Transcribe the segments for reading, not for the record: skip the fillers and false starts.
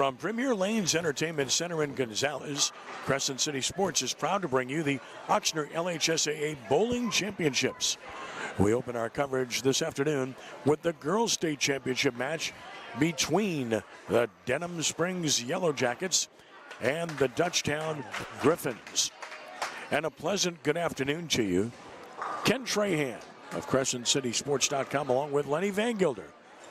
From Premier Lanes Entertainment Center in Gonzales, Crescent City Sports is proud to bring you the Ochsner LHSAA Bowling Championships. We open our coverage this afternoon with the Girls State Championship match between the Denham Springs Yellow Jackets and the Dutchtown Griffins. And a pleasant good afternoon to you. Ken Trahan of CrescentCitySports.com along with Lenny Van Gilder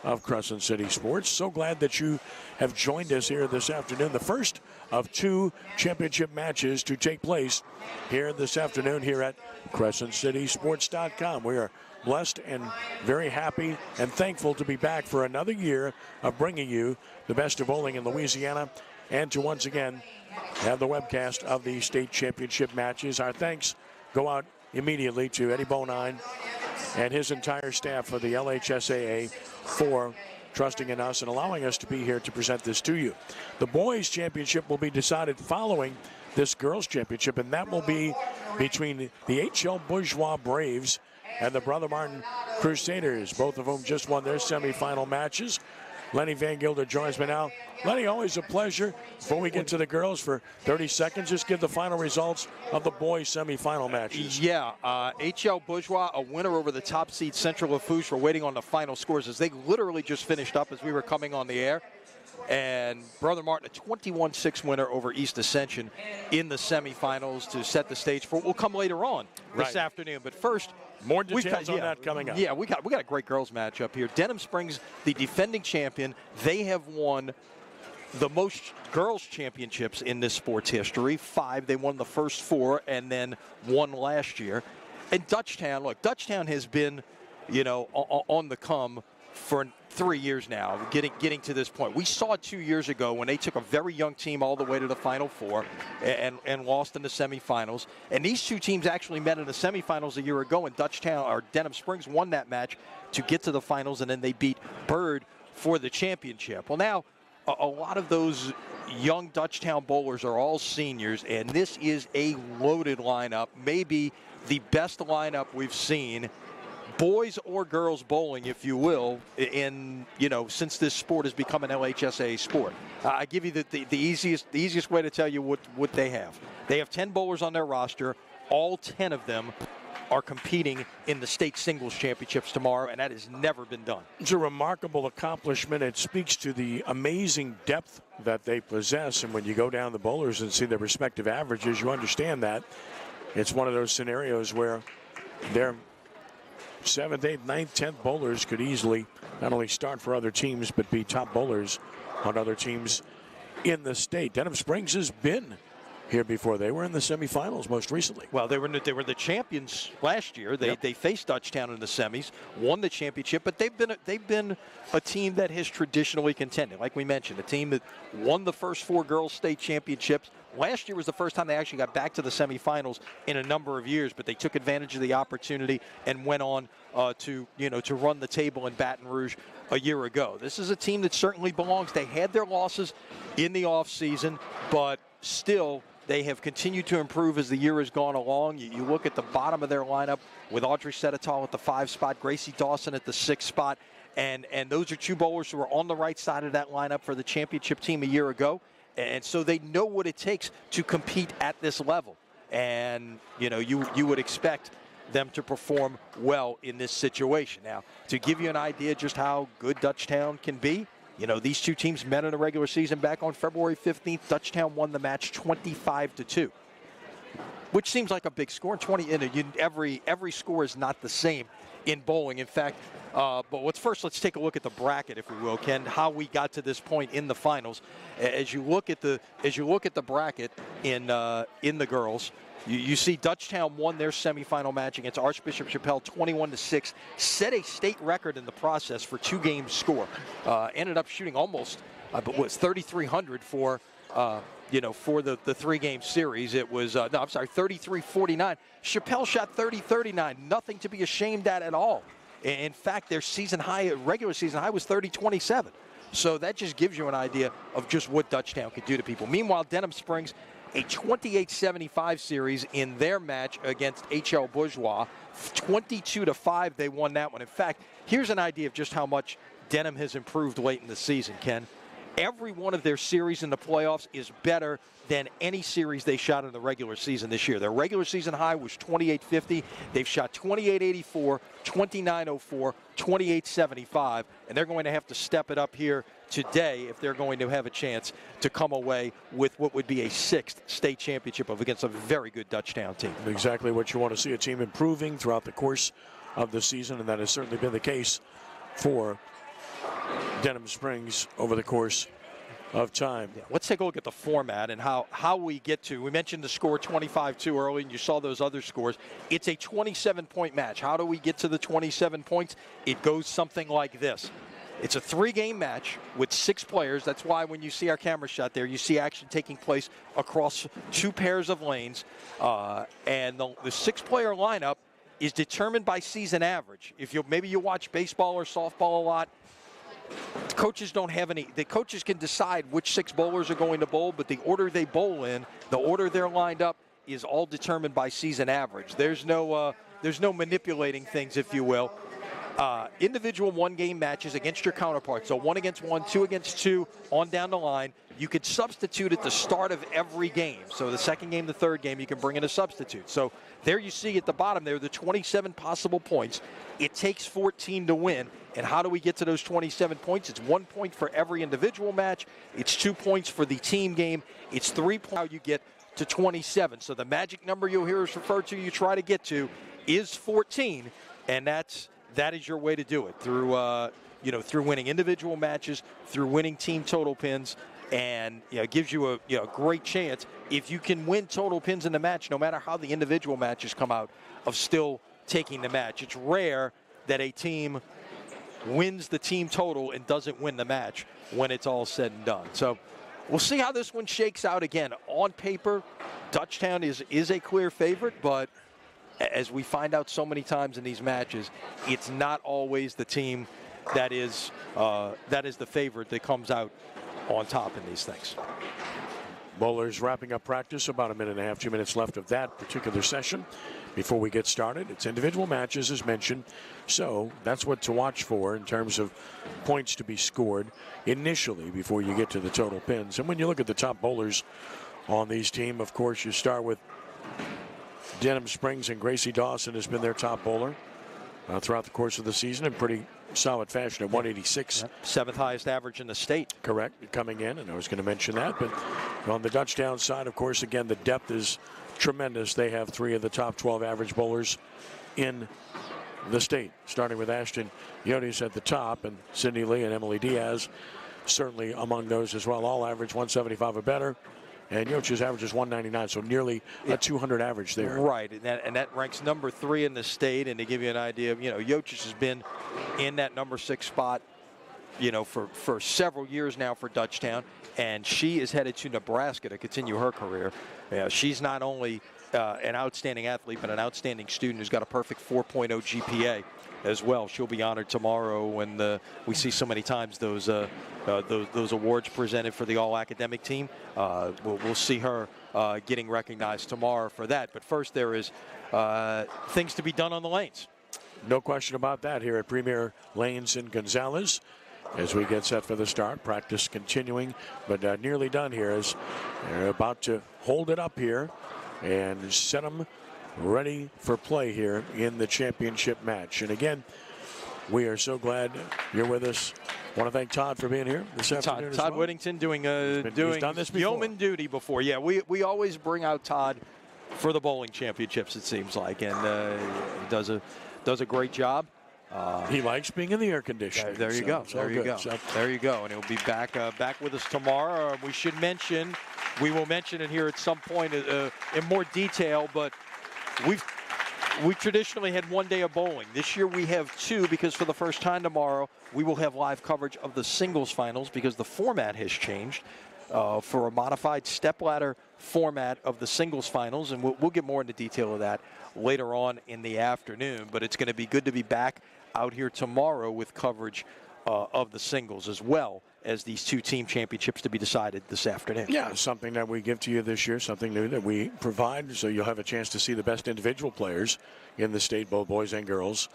of Crescent City Sports. So glad that you have joined us here this afternoon. The first of two championship matches to take place here this afternoon here at CrescentCitySports.com. We are blessed and very happy and thankful to be back for another year of bringing you the best of bowling in Louisiana and to once again have the webcast of the state championship matches. Our thanks go out immediately to Eddie Bonine and his entire staff for the LHSAA for trusting in us and allowing us to be here to present this to you. The boys championship will be decided following this girls championship, and that will be between the H.L. Bourgeois Braves and the Brother Martin Crusaders, both of whom just won their semifinal matches. Lenny Van Gilder joins me now. Lenny, always a pleasure. Before we get to the girls for 30 seconds, just give the final results of the boys semifinal matches. Yeah, H.L. Bourgeois, a winner over the top seed Central Lafourche. We're waiting on the final scores as they literally just finished up as we were coming on the air. And Brother Martin, a 21-6 winner over East Ascension in the semifinals to set the stage for what will come later on this afternoon. But first, more details on that coming up. Yeah, we got a great girls matchup here. Denham Springs, the defending champion, they have won the most girls championships in this sport's history. 5. They won the first 4 and then 1 last year. And Dutchtown, look, Dutchtown has been, on the come for 3 years now, getting to this point. We saw it 2 years ago when they took a very young team all the way to the Final Four and lost in the semifinals. And these two teams actually met in the semifinals a year ago, and Denham Springs won that match to get to the finals, and then they beat Byrd for the championship. Well, now a lot of those young Dutchtown bowlers are all seniors, and this is a loaded lineup, maybe the best lineup we've seen, boys or girls bowling, if you will, since this sport has become an LHSAA sport. I give you the easiest way to tell you what they have. They have 10 bowlers on their roster. All 10 of them are competing in the state singles championships tomorrow, and that has never been done. It's a remarkable accomplishment. It speaks to the amazing depth that they possess, and when you go down the bowlers and see their respective averages, you understand that. It's one of those scenarios where their 7th, 8th, 9th, 10th bowlers could easily not only start for other teams, but be top bowlers on other teams in the state. Denham Springs has been here before. They were in the semifinals most recently. Well, they were the champions last year. They faced Dutchtown in the semis, won the championship, but they've been a team that has traditionally contended. Like we mentioned, a team that won the first 4 girls state championships. Last year was the first time they actually got back to the semifinals in a number of years, but they took advantage of the opportunity and went on to run the table in Baton Rouge a year ago. This is a team that certainly belongs. They had their losses in the offseason, but still they have continued to improve as the year has gone along. You look at the bottom of their lineup with Audrey Setatol at the 5 spot, Gracie Dawson at the 6 spot, and those are 2 bowlers who were on the right side of that lineup for the championship team a year ago. And so they know what it takes to compete at this level. And, you would expect them to perform well in this situation. Now, to give you an idea just how good Dutchtown can be, these two teams met in the regular season back on February 15th. Dutchtown won the match 25-2, which seems like a big score. Every score is not the same in bowling. In fact, but let's take a look at the bracket, if we will, Ken, how we got to this point in the finals. As you look at the bracket in the girls, you see Dutchtown won their semifinal match against Archbishop Chappelle 21-6, set a state record in the process for 2-game score. Ended up shooting almost, but was 3,300 for the 3-game series. It was 33-49. Chappelle shot 30-39. Nothing to be ashamed at all. In fact, their regular season high was 30-27. So that just gives you an idea of just what Dutchtown could do to people. Meanwhile, Denham Springs, a 28-75 series in their match against H.L. Bourgeois. 22-5, they won that one. In fact, here's an idea of just how much Denham has improved late in the season, Ken. every one of their series in the playoffs is better than any series they shot in the regular season this year. Their regular season high was 28.50. They've shot 28.84, 29.04, 28.75, and they're going to have to step it up here today if they're going to have a chance to come away with what would be a 6th state championship against a very good Dutchtown team. Exactly what you want to see, a team improving throughout the course of the season, and that has certainly been the case for Denham Springs over the course of time. Yeah, let's take a look at the format and how we get to. We mentioned the score 25-2 early, and you saw those other scores. It's a 27-point match. How do we get to the 27 points? It goes something like this. It's a 3-game match with 6 players. That's why when you see our camera shot there, you see action taking place across 2 pairs of lanes. And the 6-player lineup is determined by season average. If maybe you watch baseball or softball a lot, the coaches don't have any. The coaches can decide which 6 bowlers are going to bowl, but the order they bowl in, the order they're lined up, is all determined by season average. There's no manipulating things, if you will. Individual 1-game matches against your counterparts. So 1 against 1, 2 against 2, on down the line. You could substitute at the start of every game. So the 2nd game, the 3rd game, you can bring in a substitute. So there you see at the bottom there, the 27 possible points. It takes 14 to win. And how do we get to those 27 points? It's 1 point for every individual match. It's 2 points for the team game. It's 3 points how you get to 27. So the magic number you'll hear us refer to, you try to get to, is 14. And that is your way to do it through through winning individual matches, through winning team total pins, and it gives you a great chance if you can win total pins in the match, no matter how the individual matches come out, of still taking the match. It's rare that a team wins the team total and doesn't win the match when it's all said and done. So we'll see how this one shakes out. Again, on paper, Dutchtown is a clear favorite, but as we find out so many times in these matches, it's not always the team that is the favorite that comes out on top in these things. Bowlers wrapping up practice, about 1.5 minutes, 2 minutes left of that particular session before we get started. It's individual matches, as mentioned, so that's what to watch for in terms of points to be scored initially before you get to the total pins. And when you look at the top bowlers on these teams, of course, you start with Denham Springs, and Gracie Dawson has been their top bowler throughout the course of the season in pretty solid fashion at 186. Yep. 7th highest average in the state. Correct, coming in, and I was going to mention that. But on the Dutchtown side, of course, again, the depth is tremendous. They have 3 of the top 12 average bowlers in the state, starting with Ashton Yodis at the top, and Cindy Lee and Emily Diaz certainly among those as well. All average 175 or better. And Yoch's average is 199, so nearly a 200 average there. Right, and that ranks number 3 in the state. And to give you an idea, Yoch's has been in that number 6 spot, for several years now for Dutchtown, and she is headed to Nebraska to continue her career. She's not only an outstanding athlete, but an outstanding student who's got a perfect 4.0 GPA as well. She'll be honored tomorrow when we see so many times those awards presented for the all-academic team. We'll see her getting recognized tomorrow for that. But first, there is things to be done on the lanes. No question about that here at Premier Lanes in Gonzales as we get set for the start. Practice continuing, but nearly done here as they're about to hold it up here and set them ready for play here in the championship match. And again, we are so glad you're with us. I want to thank Todd for being here this afternoon. Todd Whittington doing yeoman duty before. Yeah, we always bring out Todd for the bowling championships, it seems like, and he does a great job. He likes being in the air conditioning. There you go. There you go. There you go. And he'll be back with us tomorrow. We will mention it here at some point in more detail, but we traditionally had 1 day of bowling. This year we have 2, because for the first time tomorrow we will have live coverage of the singles finals, because the format has changed for a modified stepladder format of the singles finals, and we'll get more into detail of that later on in the afternoon. But it's going to be good to be back out here tomorrow with coverage of the singles, as well as these 2 team championships to be decided this afternoon. Yeah, something that we give to you this year, something new that we provide, so you'll have a chance to see the best individual players in the state, both boys and girls,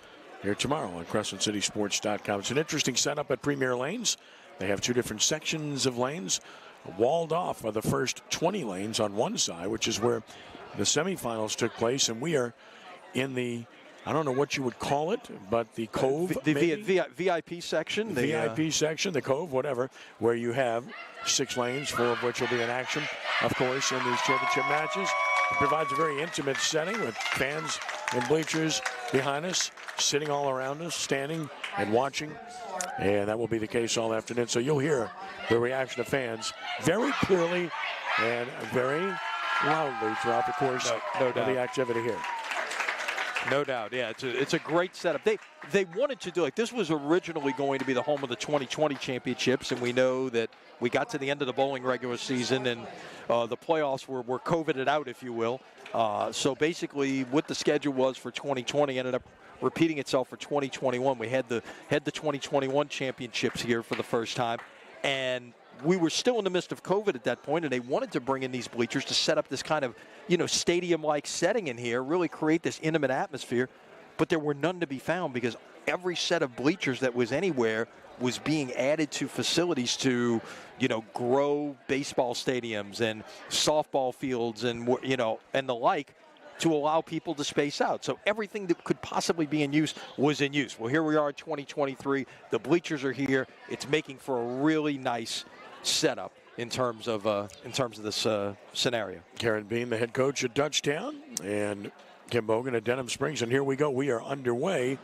here tomorrow on CrescentCitySports.com. It's an interesting setup at Premier Lanes. They have 2 different sections of lanes. Walled off are the first 20 lanes on one side, which is where the semifinals took place, and we are in the, I don't know what you would call it, but the Cove, the VIP section. The VIP section, the Cove, whatever, where you have 6 lanes, 4 of which will be in action, of course, in these championship matches. It provides a very intimate setting with fans and bleachers behind us, sitting all around us, standing and watching. And that will be the case all afternoon. So you'll hear the reaction of fans very clearly and very loudly throughout the course of the activity here. No doubt, yeah. It's a great setup. They wanted to do, like, this was originally going to be the home of the 2020 championships, and we know that we got to the end of the bowling regular season, and the playoffs were COVIDed out, if you will. So basically, what the schedule was for 2020 ended up repeating itself for 2021. We had the 2021 championships here for the first time, and we were still in the midst of COVID at that point, and they wanted to bring in these bleachers to set up this kind of, stadium-like setting in here, really create this intimate atmosphere. But there were none to be found because every set of bleachers that was anywhere was being added to facilities to, grow baseball stadiums and softball fields and, and the like, to allow people to space out. So everything that could possibly be in use was in use. Well, here we are in 2023. The bleachers are here. It's making for a really nice setup in terms of this scenario. Karen Bean, the head coach at Dutchtown, and Kim Bogan at Denham Springs. And here we go. We are underway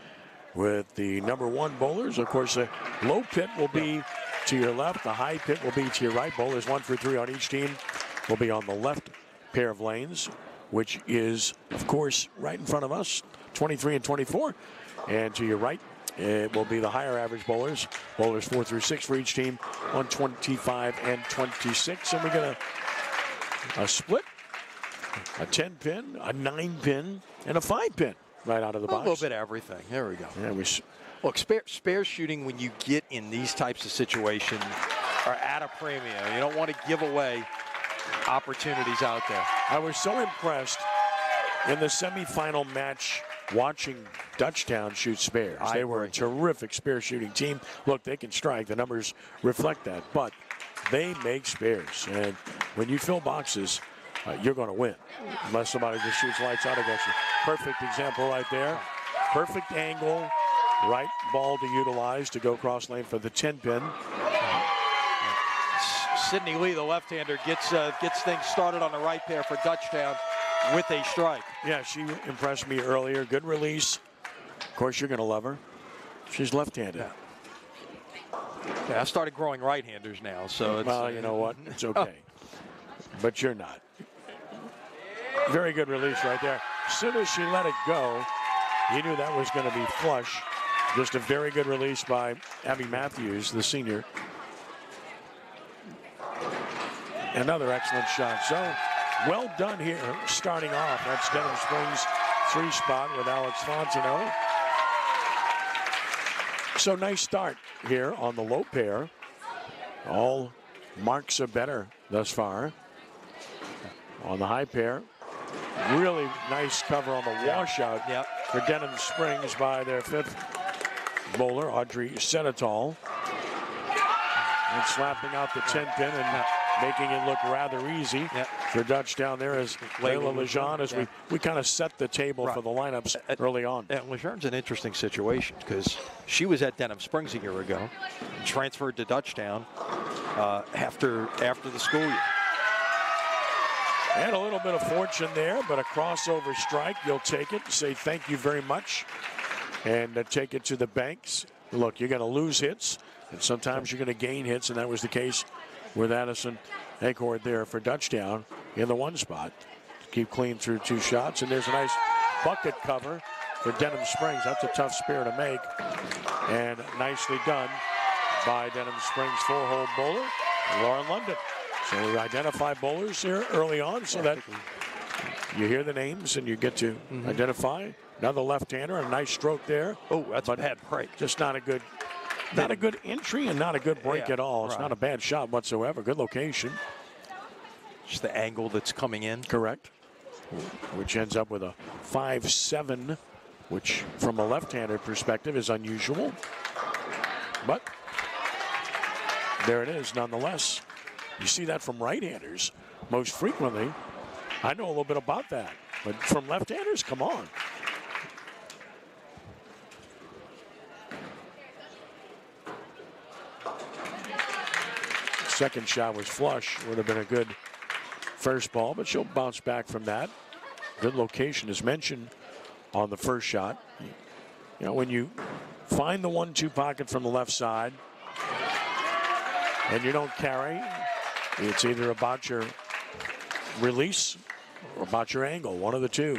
with the number 1 bowlers. Of course, the low pit will be to your left. The high pit will be to your right. Bowlers 1 through 3 on each team will be on the left pair of lanes, which is, of course, right in front of us, 23 and 24. And to your right, it will be the higher average bowlers 4 through 6 for each team on 25 and 26. And we get a split, a 10-pin, a 9-pin, and a 5-pin right out of the box. A little bit of everything. There we go. Yeah, Look, spare shooting when you get in these types of situations are at a premium. You don't want to give away opportunities out there. I was so impressed in the semifinal match watching Dutchtown shoot spares. They were a terrific spare shooting team. Look, they can strike. The numbers reflect that. But they make spares. And when you fill boxes, you're going to win. Unless somebody just shoots lights out against you. Perfect example right there. Perfect angle. Right ball to utilize to go cross lane for the 10-pin. Sydney Lee, the left-hander, gets things started on the right pair for Dutchtown with a strike. Yeah, she impressed me earlier. Good release. Of course, you're going to love her. She's left-handed. Yeah, I started growing right-handers now, so it's... Well, you know what? It's okay. But you're not. Very good release right there. As soon as she let it go, you knew that was going to be flush. Just a very good release by Abby Matthews, the senior. Another excellent shot. So, well done here starting off. That's Denham Springs 3 spot with Alex Fontenot. So, nice start here on the low pair. All marks are better thus far. On the high pair, really nice cover on the washout for Denham Springs by their 5th bowler, Audrey Senatol. And slapping out the 10-pin and making it look rather easy for Dutchtown there as Layla Lejeune as we kind of set the table for the lineups early on. Lejeune's an interesting situation because she was at Denham Springs a year ago and transferred to Dutchtown after the school year. And a little bit of fortune there, but a crossover strike. You'll take it, say thank you very much, and take it to the banks. Look, you're going to lose hits, and sometimes you're going to gain hits, and that was the case with Addison Acord there for Dutchtown in the 1 spot. Keep clean through 2 shots, and there's a nice bucket cover for Denham Springs. That's a tough spare to make, and nicely done by Denham Springs 4-hole bowler, Lauren London. So we identify bowlers here early on so that you hear the names and you get to identify. Another left-hander, a nice stroke there. Oh, that's a bad break. Just not a good entry and not a good break at all. It's not a bad shot whatsoever. Good location. Just the angle that's coming in. Correct. Which ends up with a 5-7, which from a left-handed perspective is unusual. But there it is nonetheless. You see that from right-handers most frequently. I know a little bit about that, but from left-handers, come on. Second shot was flush. Would have been a good first ball, but she'll bounce back from that. Good location as mentioned on the first shot. You know, when you find the 1-2 pocket from the left side and you don't carry, it's either about your release or about your angle, one of the two.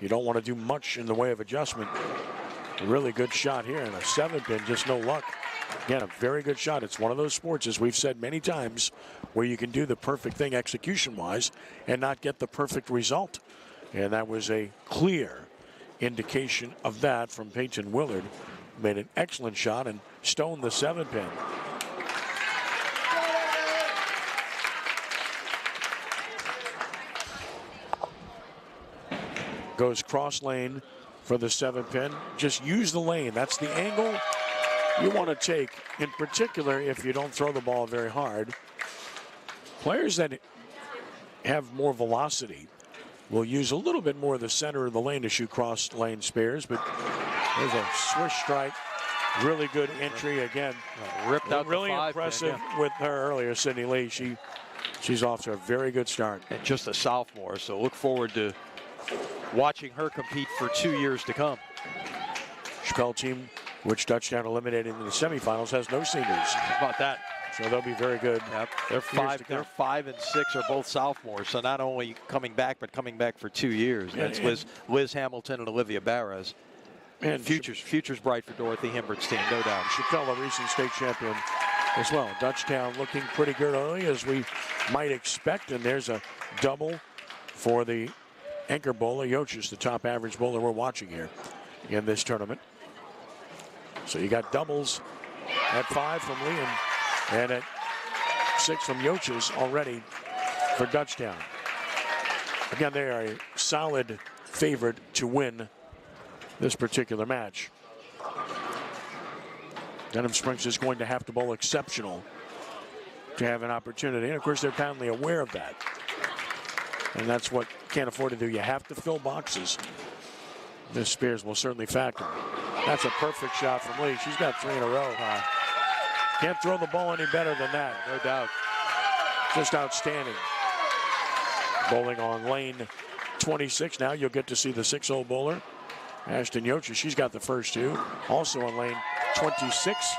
You don't want to do much in the way of adjustment. A really good shot here, and a 7-pin, just no luck. Again, a very good shot. It's one of those sports, as we've said many times, where you can do the perfect thing execution-wise and not get the perfect result. And that was a clear indication of that from Peyton Willard. Made an excellent shot and stoned the 7-pin. Goes cross lane for the 7-pin. Just use the lane. That's the angle you want to take, in particular if you don't throw the ball very hard. Players that have more velocity will use a little bit more of the center of the lane to shoot cross lane spares, but there's a swish strike. Really good entry again. Ripped out really the 5-pin, impressive with her earlier, Sydney Lee. She's off to a very good start. And just a sophomore, so look forward to watching her compete for 2 years to come. Chappelle team, which Dutchtown eliminated in the semifinals, has no seniors. How about that? So they'll be very good. Yep. They're 5 and 6 are both sophomores, so not only coming back, but coming back for 2 years. That's Liz Hamilton and Olivia Barras. And future's bright for Dorothy Himbert's team, no doubt. Chappelle, a recent state champion as well. Dutchtown looking pretty good early, as we might expect, and there's a double for the anchor bowler, Yochis, the top average bowler we're watching here in this tournament. So you got doubles at 5 from Lee and at 6 from Yochis already for Dutchtown. Again, they are a solid favorite to win this particular match. Denham Springs is going to have to bowl exceptional to have an opportunity. And of course, they're kindly aware of that. And that's what can't afford to do. You have to fill boxes. Miss Spears will certainly factor. That's a perfect shot from Lee. She's got 3 in a row. Can't throw the ball any better than that, no doubt. Just outstanding. Bowling on lane 26 now. You'll get to see the 6-0 bowler, Ashton Yochis. She's got the first 2. Also on lane 26.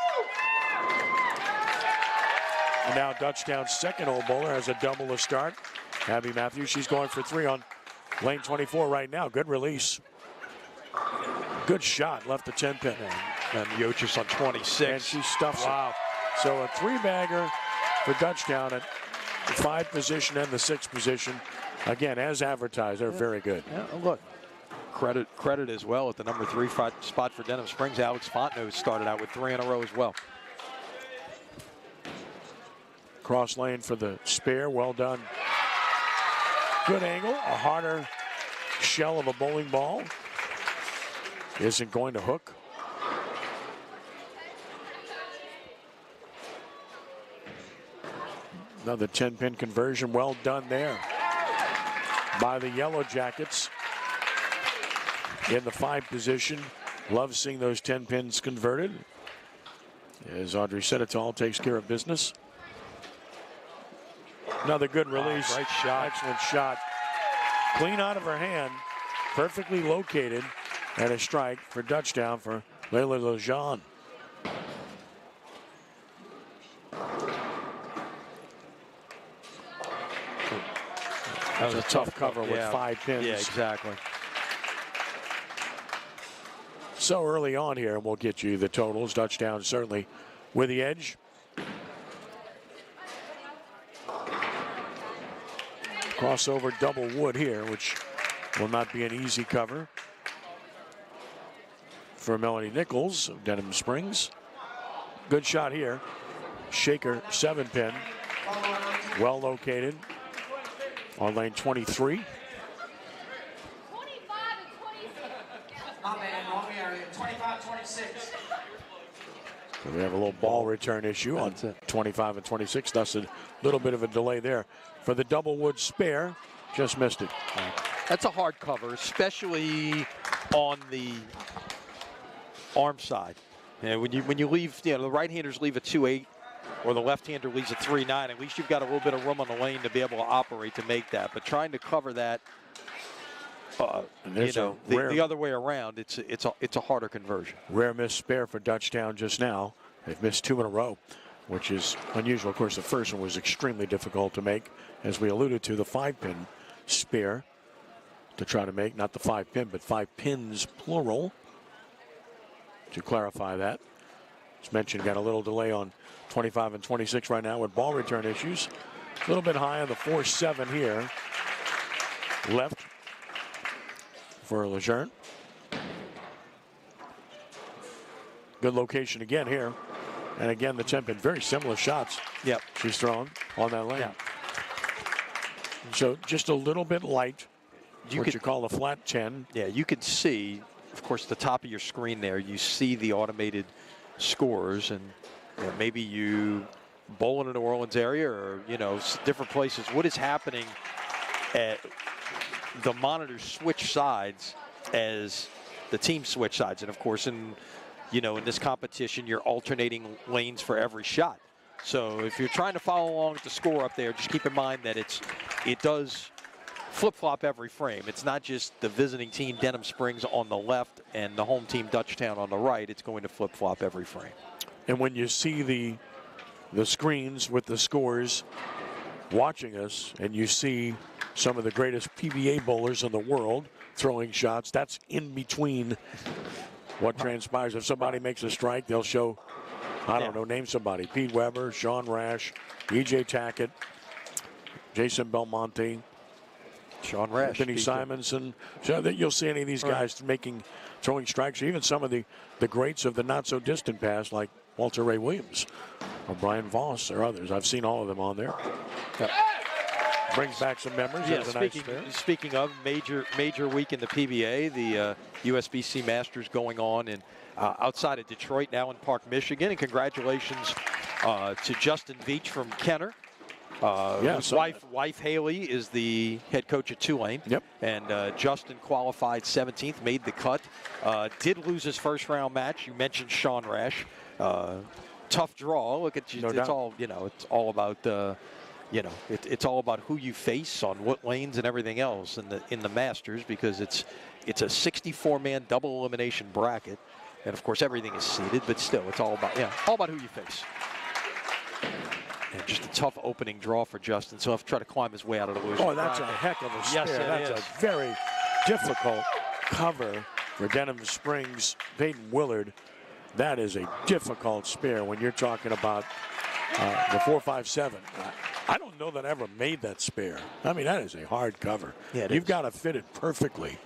And now Dutchtown's 2nd-0 bowler has a double to start. Abby Matthews, she's going for 3 on lane 24 right now. Good release. Good shot, left the 10-pin. And Yochis on 26. And she stuffs it. So a 3-bagger for Dutchtown at the 5 position and the 6 position. Again, as advertised, they're very good. Yeah, look, credit as well at the number 3 spot for Denham Springs. Alex Fontenot started out with 3 in a row as well. Cross lane for the spare, well done. Good angle, a harder shell of a bowling ball. Isn't going to hook. Another 10-pin conversion, well done there by the Yellow Jackets in the 5 position. Love seeing those 10 pins converted, as Audrey Senatal takes care of business. Another good release. Great shot. Excellent shot. Clean out of her hand. Perfectly located. And a strike for Dutchtown for Layla Lejean. That was a tough cover with 5 pins. Yeah, exactly. So early on here, and we'll get you the totals. Dutchtown certainly with the edge. Crossover double wood here, which will not be an easy cover for Melanie Nichols of Denham Springs. Good shot here. Shaker 7-pin. Well located on lane 23. 25 and 26. My man, wrong area. 25, 26. So we have a little ball return issue on 25 and 26. Thus a little bit of a delay there for the double wood spare. Just missed it. That's a hard cover, especially on the arm side. And when you leave, the right-handers leave a 2-8, or the left-hander leaves a 3-9. At least you've got a little bit of room on the lane to be able to operate to make that. But trying to cover that, the other way around, it's a harder conversion. Rare miss spare for Dutchtown just now. They've missed 2 in a row, which is unusual. Of course, the first one was extremely difficult to make, as we alluded to, the 5-pin spare to try to make, not the 5-pin, but 5 pins plural. To clarify that, as mentioned, got a little delay on 25 and 26 right now with ball return issues. A little bit high on the 4-7 here. Left for Lejeune. Good location again here. And again, the 10-pin, very similar shots. Yep. She's thrown on that lane. Yep. So just a little bit light. You call a flat 10. Yeah, you could see, of course, the top of your screen there. You see the automated scores, and maybe you bowl in the New Orleans area, or different places. What is happening at the monitors switch sides as the team switch sides, and of course, in this competition, you're alternating lanes for every shot. So if you're trying to follow along with the score up there, just keep in mind that it does flip-flop every frame. It's not just the visiting team, Denham Springs, on the left and the home team, Dutchtown, on the right. It's going to flip-flop every frame. And when you see the screens with the scores watching us, and you see some of the greatest PBA bowlers in the world throwing shots, that's in between what transpires. If somebody makes a strike, they'll show, I don't know, name somebody. Pete Weber, Sean Rash, E.J. Tackett, Jason Belmonte, Sean Rash, Anthony Simonson. So that you'll see any of these guys throwing strikes, or even some of the greats of the not-so-distant past, like Walter Ray Williams or Brian Voss or others. I've seen all of them on there. Yep. Brings back some memories. Yeah, speaking of major week in the PBA, the USBC Masters going on in outside of Detroit, now in Park, Michigan. And congratulations to Justin Veach from Kenner. His wife Haley is the head coach at Tulane. Yep. And Justin qualified 17th, made the cut. Did lose his first round match. You mentioned Sean Rash. Tough draw. Look at you. It's all it's all about it's all about who you face on what lanes and everything else in the Masters, because it's a 64-man double elimination bracket, and of course everything is seeded, but still it's all about who you face. And just a tough opening draw for Justin, so he'll have to try to climb his way out of the losing. Oh, that's a heck of a spare. Yes, that's a very difficult cover for Denham Springs. Peyton Willard, that is a difficult spare when you're talking about the 4-5-7. I don't know that I ever made that spare. I mean, that is a hard cover. Yeah, You've got to fit it perfectly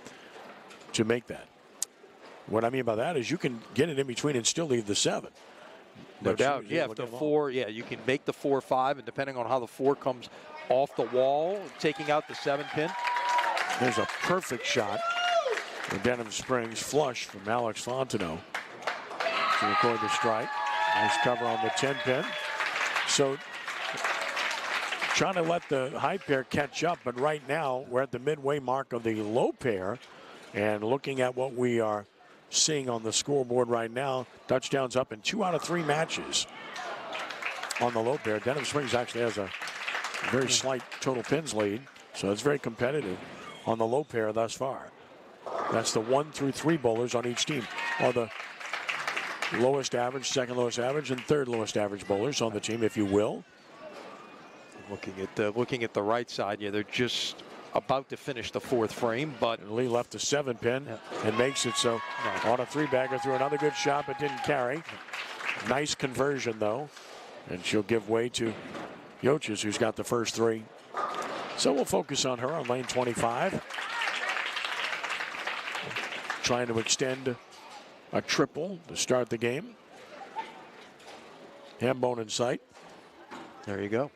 to make that. What I mean by that is you can get it in between and still leave the 7. No doubt. Yeah, if the 4, you can make the 4-5, and depending on how the 4 comes off the wall, taking out the 7-pin. There's a perfect shot for Denham Springs, flush from Alex Fontenot to record the strike. Nice cover on the 10-pin. So trying to let the high pair catch up, but right now we're at the midway mark of the low pair, and looking at what we are seeing on the scoreboard right now, Dutchtown's up in 2 out of 3 matches on the low pair. Denham Springs actually has a very slight total pins lead, so it's very competitive on the low pair thus far. That's the 1 through 3 bowlers on each team, or the lowest average, second lowest average, and third lowest average bowlers on the team, if you will. Looking at the right side, they're just about to finish the 4th frame, but Lee left the 7-pin and makes it so. On a 3-bagger, threw another good shot, but didn't carry. Nice conversion, though, and she'll give way to Yoches, who's got the first 3. So we'll focus on her on lane 25. Trying to extend a triple to start the game. Ham bone in sight. There you go.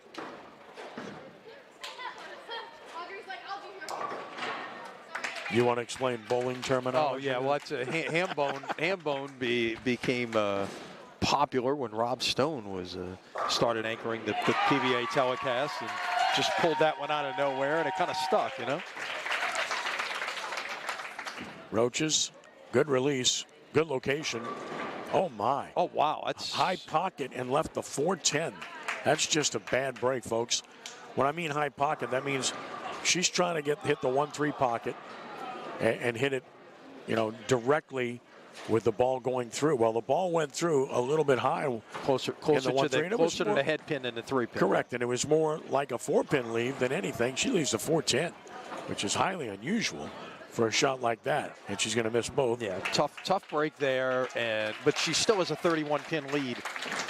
You want to explain bowling terminology? Oh yeah, well, it's a ham bone. Ham bone became popular when Rob Stone was started anchoring the PBA telecast, and just pulled that one out of nowhere, and it kind of stuck, you know. Roaches, good release, good location. Oh my. Oh wow, that's high pocket and left the 410. That's just a bad break, folks. When I mean high pocket, that means she's trying to hit the 1-3 pocket and hit it, you know, directly with the ball going through. Well, the ball went through a little bit high, closer to the head pin than the 3-pin. Correct, and it was more like a 4-pin leave than anything. She leaves the 410, which is highly unusual for a shot like that, and she's going to miss both. Yeah, tough break there, but she still has a 31-pin lead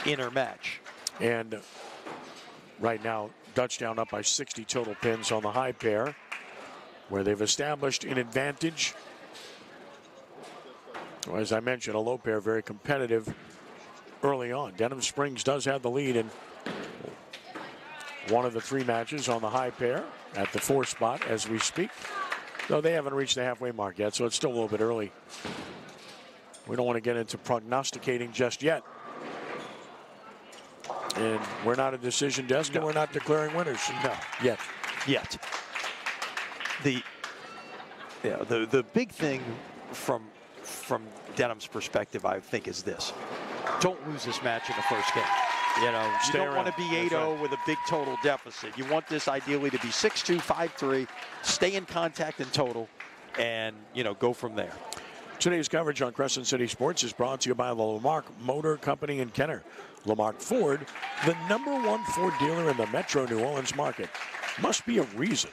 in her match. And right now, Dutchtown up by 60 total pins on the high pair, where they've established an advantage. As I mentioned, a low pair, very competitive early on. Denham Springs does have the lead in one of the 3 matches on the high pair at the 4 spot as we speak. Though they haven't reached the halfway mark yet, so it's still a little bit early. We don't want to get into prognosticating just yet. And we're not a decision desk, and we're not declaring winners. No, yet. The big thing from Denham's perspective, I think, is this: don't lose this match in the first game. You know, you don't want to be 8-0 with a big total deficit. You want this ideally to be 6-2, 5-3, stay in contact in total, and, you know, go from there. Today's coverage on Crescent City Sports is brought to you by the Lamarck Motor Company in Kenner. Lamarck Ford, the #1 Ford dealer in the Metro New Orleans market. Must be a reason.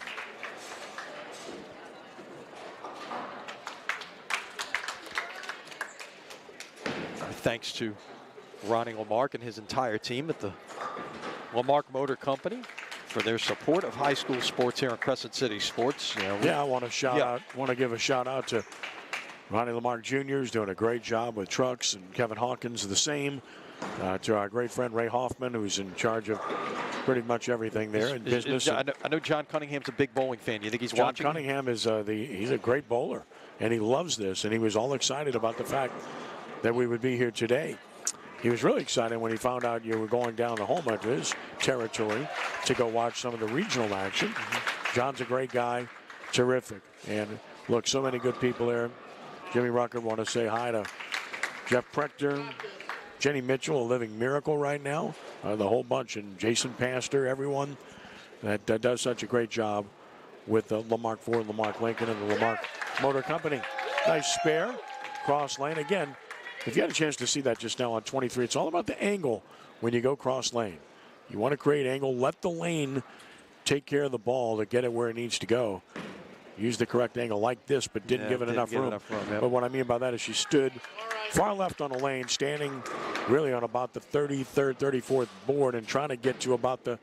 Thanks to Ronnie Lamarck and his entire team at the Lamarck Motor Company for their support of high school sports here in Crescent City Sports. You know, I want to give a shout out to Ronnie Lamarck Jr. is doing a great job with trucks, and Kevin Hawkins the same. To our great friend Ray Hoffman, who's in charge of pretty much everything there in business. I know John Cunningham's a big bowling fan. You think he's John watching? John Cunningham is he's a great bowler, and he loves this, and he was all excited about the fact that we would be here today. He was really excited when he found out you were going down to home into his territory to go watch some of the regional action. John's a great guy, terrific. And look, so many good people there. Jimmy Rucker, want to say hi to Jeff Prechter, Jenny Mitchell, a living miracle right now. The whole bunch, and Jason Pastor, everyone that does such a great job with the Lamarck Ford, Lamarck Lincoln, and the Lamarck Motor Company. Nice spare, cross lane again. If you had a chance to see that just now on 23, it's all about the angle when you go cross lane. You want to create angle, let the lane take care of the ball to get it where it needs to go. Use the correct angle like this, but didn't give it enough room. Yep. But what I mean by that is she stood far left on the lane, standing really on about the 33rd, 34th board, and trying to get to about the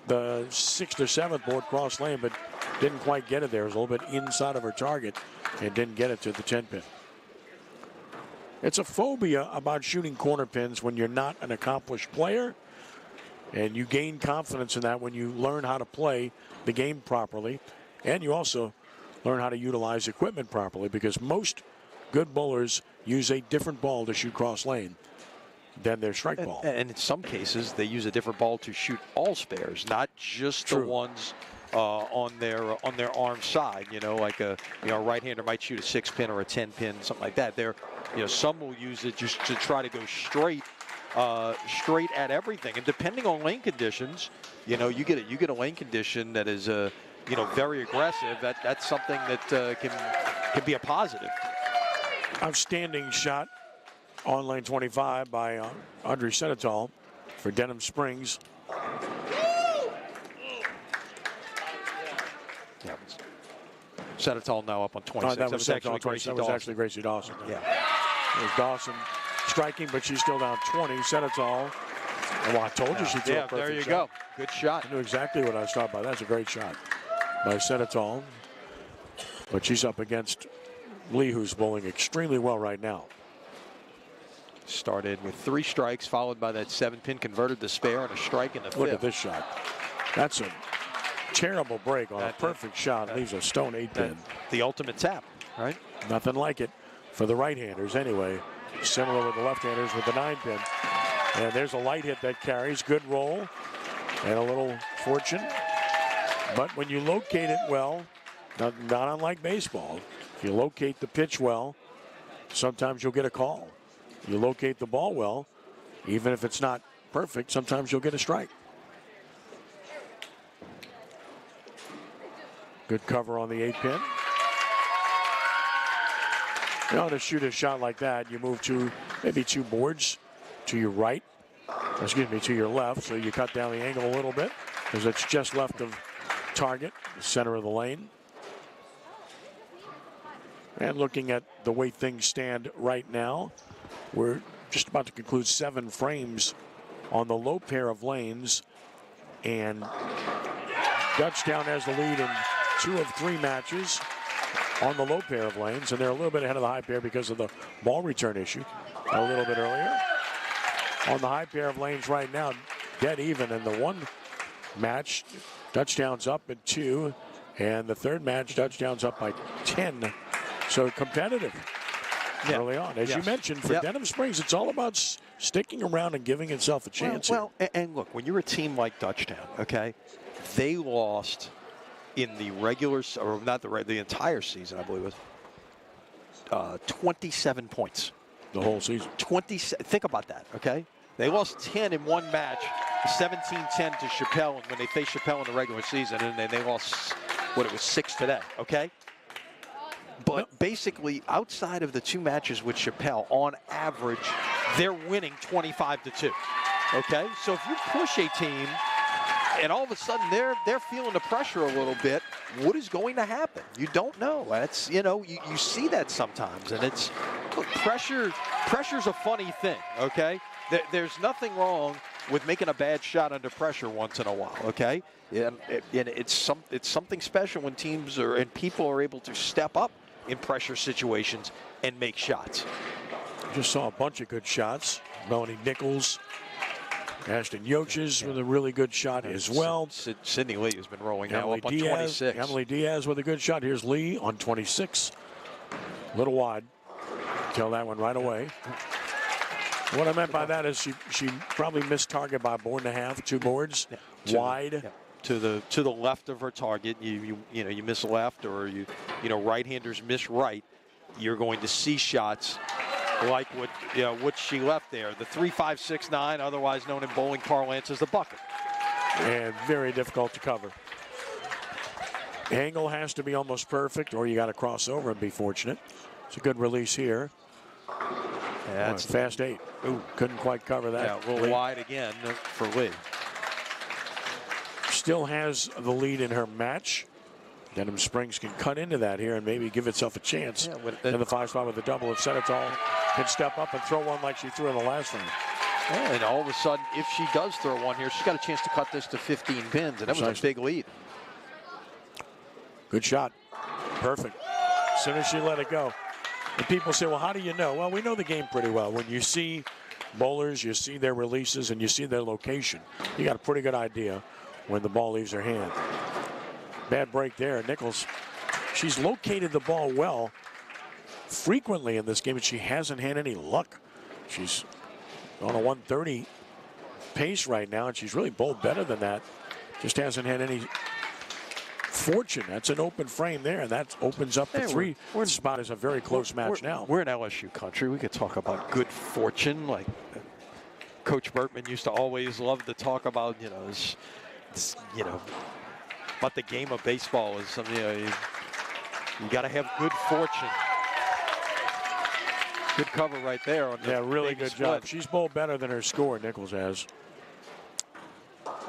6th or 7th board cross lane, but didn't quite get it there. It was a little bit inside of her target and didn't get it to the 10 pin. It's a phobia about shooting corner pins when you're not an accomplished player, and you gain confidence in that when you learn how to play the game properly, and you also learn how to utilize equipment properly, because most good bowlers use a different ball to shoot cross lane than their strike ball. And in some cases, they use a different ball to shoot all spares, not just the ones on their arm side. You know, like a right-hander might shoot a 6-pin or a 10-pin, something like that. Some will use it just to try to go straight at everything. And depending on lane conditions, you get a lane condition that is very aggressive. That's something that can be a positive. Outstanding shot on lane 25 by Audrey Senetal for Denham Springs. Yeah, Senetal now up on 26. That was actually Gracie Dawson. Yeah. It was Dawson striking, but she's still down 20. Senetal. Oh, I told you she threw a perfect there you shot. go. Good shot. I knew exactly what I was talking about. That's a great shot by Senetal. But she's up against Lee, who's bowling extremely well right now. Started with 3 strikes, followed by that 7-pin, converted the spare, and a strike in the 5th. Look at this shot. That's a terrible break on a perfect shot. Leaves a stone 8-pin. The ultimate tap, right? Nothing like it for the right-handers anyway. Similar with the left-handers with the 9-pin. And there's a light hit that carries. Good roll and a little fortune. But when you locate it well, not unlike baseball, if you locate the pitch well, sometimes you'll get a call. You locate the ball well, even if it's not perfect, sometimes you'll get a strike. Good cover on the 8-pin. You know, to shoot a shot like that, you move to maybe 2 boards to your right. Excuse me, to your left. So you cut down the angle a little bit because it's just left of target, the center of the lane. And looking at the way things stand right now, we're just about to conclude 7 frames on the low pair of lanes. And Dutchtown has the lead in 2 of 3 matches on the low pair of lanes, and they're a little bit ahead of the high pair because of the ball return issue a little bit earlier. On the high pair of lanes right now, dead even in the 1 match. Dutchtown's up at 2, and the 3rd match, Dutchtown's up by 10. So competitive early on. As you mentioned, for Denham Springs, it's all about sticking around and giving itself a chance. Well, and look, when you're a team like Dutchtown, okay, they lost in the regular, or not the entire season, I believe it was 27 points. The whole season. 20. Think about that, okay? They lost 10 in 1 match, 17-10 to Chappelle when they faced Chappelle in the regular season, and then they lost, what, it was 6 today, okay? But basically, outside of the 2 matches with Chappelle, on average, they're winning 25-2, okay? So if you push a team, and all of a sudden they're feeling the pressure a little bit, what is going to happen? You don't know. That's, you know, you see that sometimes, and it's, look, pressure's a funny thing, okay? There's nothing wrong with making a bad shot under pressure once in a while, okay? And it's something special when teams and people are able to step up in pressure situations and make shots. Just saw a bunch of good shots. Melanie Nichols, Ashton Yoches with a really good shot as well. Sydney Lee has been rolling now up on 26. Emily Diaz with a good shot. Here's Lee on 26. A little wide. Kill that one right away. What I meant by that is she probably missed target by a board and a half, 2 boards wide. To the left of her target. You miss left, or right-handers miss right. You're going to see shots like what she left there. The 3-5-6-9, otherwise known in bowling parlance as the bucket. And very difficult to cover. Angle has to be almost perfect, or you got to cross over and be fortunate. It's a good release here. Yeah, it's fast 8. Ooh, couldn't quite cover that. Yeah, a little wide again for Lee. Still has the lead in her match. Denham Springs can cut into that here and maybe give itself a chance. In the 5 spot with the double. If Senatol can step up and throw one like she threw in the last frame. Yeah, and all of a sudden, if she does throw one here, she's got a chance to cut this to 15 pins, and that was a big lead. Good shot. Perfect. As soon as she let it go. And people say, well, how do you know? Well, we know the game pretty well. When you see bowlers, you see their releases, and you see their location, you got a pretty good idea when the ball leaves her hand. Bad break there. Nichols, she's located the ball well frequently in this game, but she hasn't had any luck. She's on a 130 pace right now, and she's really bowled better than that. Just hasn't had any fortune. That's an open frame there, and that opens up the 3 spot. Is a very close match now. We're in LSU country. We could talk about good fortune. Like Coach Bertman used to always love to talk about, but the game of baseball is something, you got to have good fortune. Good cover right there. On the really good job. She's bowled better than her score, Nichols has.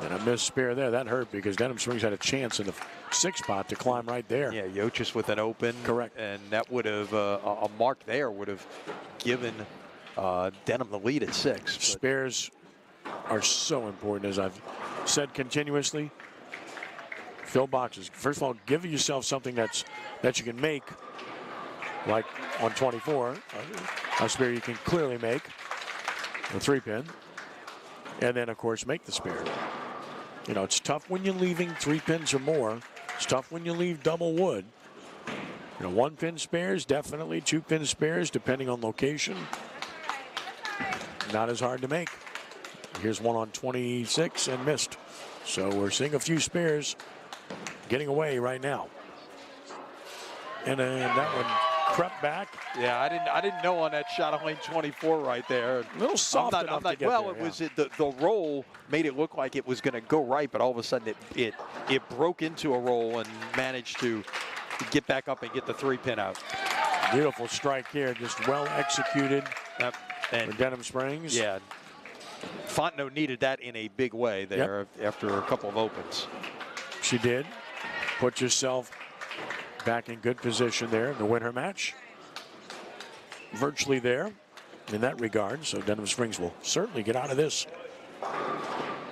And a missed spare there. That hurt because Denham Springs had a chance in the 6 spot to climb right there. Yeah, Yochis with an open. Correct. And that would have, a mark there would have given Denham the lead at 6. Spares are so important, as I've said continuously. Fill boxes. First of all, give yourself something that you can make, like on 24, a spare you can clearly make, a 3-pin, and then, of course, make the spare. It's tough when you're leaving 3 pins or more. It's tough when you leave double wood. 1-pin spares, definitely 2-pin spares, depending on location. Not as hard to make. Here's one on 26 and missed. So we're seeing a few spares getting away right now. And then that one crept back. Yeah, I didn't know on that shot on lane 24 right there. A little soft enough to get well, there, it was the roll made it look like it was going to go right, but all of a sudden it broke into a roll and managed to get back up and get the 3-pin out. Beautiful strike here, just well executed and for Denham Springs. Yeah, Fontenot needed that in a big way there after a couple of opens. She did. Put yourself back in good position there to win her match. Virtually there in that regard. So Denham Springs will certainly get out of this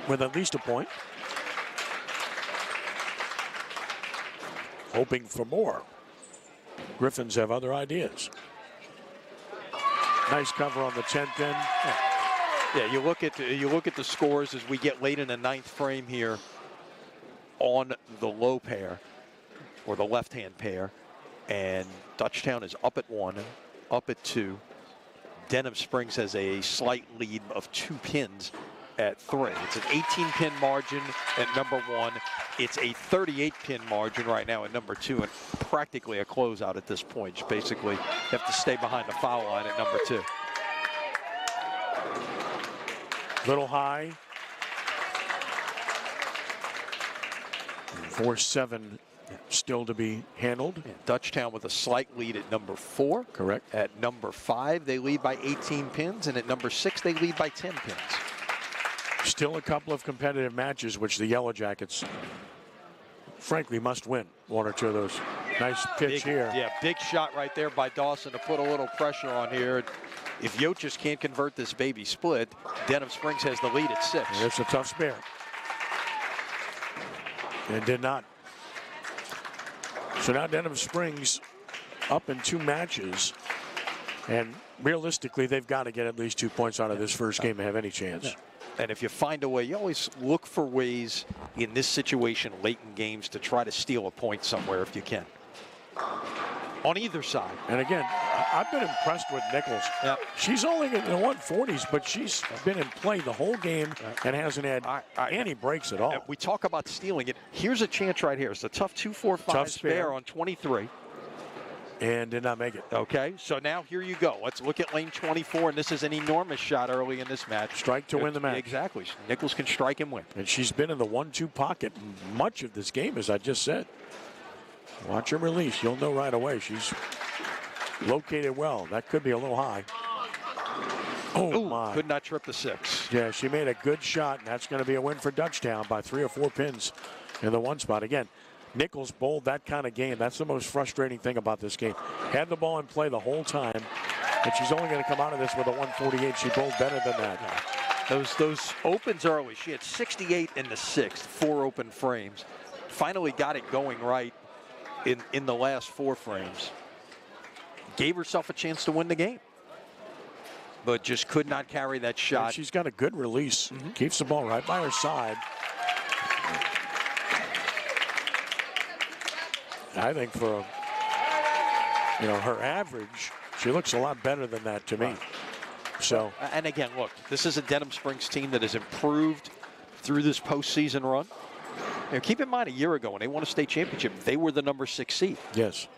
with at least a point. Hoping for more. Griffins have other ideas. Nice cover on the 10th pin. Yeah, you look at the scores as we get late in the 9th frame here on the low pair or the left-hand pair, and Dutchtown is up at 1, up at 2. Denham Springs has a slight lead of 2 pins at 3. It's an 18-pin margin at number 1. It's a 38-pin margin right now at number 2, and practically a closeout at this point. You basically have to stay behind the foul line at number 2. Little high. 4-7 still to be handled. Yeah, Dutchtown with a slight lead at number 4. Correct. At number 5, they lead by 18 pins, and at number 6, they lead by 10 pins. Still a couple of competitive matches, which the Yellow Jackets, frankly, must win. One or two of those. Nice pitch here. Yeah, big shot right there by Dawson to put a little pressure on here. If Yochis can't convert this baby split, Denham Springs has the lead at 6. And it's a tough spare. And did not. So now Denham Springs up in 2 matches. And realistically, they've got to get at least 2 points out of this first game to have any chance. Yeah. And if you find a way, you always look for ways in this situation late in games to try to steal a point somewhere if you can. On either side. And again, I've been impressed with Nichols. Yep. She's only in the 140s, but she's been in play the whole game and hasn't had any breaks at all. We talk about stealing it. Here's a chance right here. It's a tough 2-4-5 spare on 23. And did not make it. Okay, so now here you go. Let's look at lane 24, and this is an enormous shot early in this match. Strike to win the match. Exactly. Nichols can strike and win. And she's been in the 1-2 pocket much of this game, as I just said. Watch her release. You'll know right away. She's located well. That could be a little high. Oh, my. Could not trip the 6. Yeah, she made a good shot, and that's going to be a win for Dutchtown by 3 or 4 pins in the 1 spot. Again, Nichols bowled that kind of game. That's the most frustrating thing about this game. Had the ball in play the whole time, and she's only going to come out of this with a 148. She bowled better than that. Those opens early. She had 68 in the 6th, 4 open frames. Finally got it going right in the last 4 frames. Gave herself a chance to win the game, but just could not carry that shot. And she's got a good release. Keeps the ball right by her side. I think for her average, she looks a lot better than that to me. So, and again, look, this is a Denham Springs team that has improved through this postseason run. Keep in mind, a year ago when they won a state championship, they were the number 6 seed. Yes.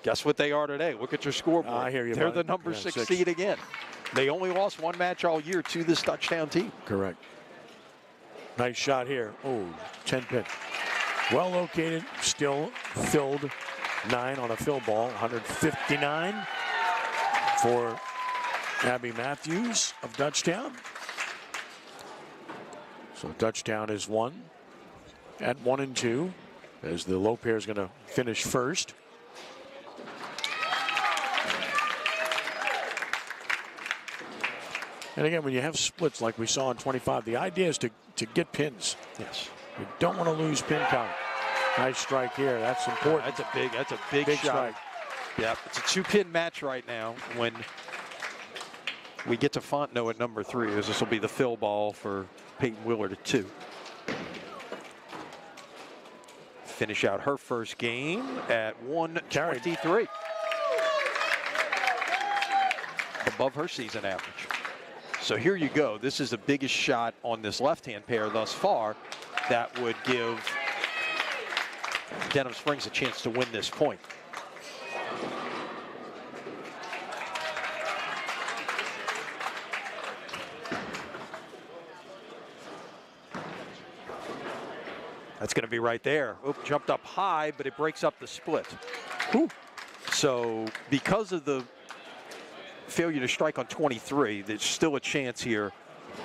Guess what they are today? Look at your scoreboard. I hear you. They're the number 6 seed again. They only lost 1 match all year to this Dutchtown team. Correct. Nice shot here. Oh, 10 pin. Well located, still filled 9 on a fill ball, 159 for Abby Matthews of Dutchtown. So Dutchtown is 1 at 1 and 2 as the low pair is going to finish first. And again, when you have splits like we saw in 25, the idea is to get pins. Yes. You don't want to lose pin count. Nice strike here. That's important. That's a big shot. Strike. Yeah, it's a 2-pin match right now when we get to Fontenot at number 3, as this will be the fill ball for Peyton Willard at 2. Finish out her first game at 123. Above her season average. So here you go. This is the biggest shot on this left-hand pair thus far that would give Denham Springs a chance to win this point. That's going to be right there. Oop, jumped up high, but it breaks up the split. Whew. So because of the failure to strike on 23, there's still a chance here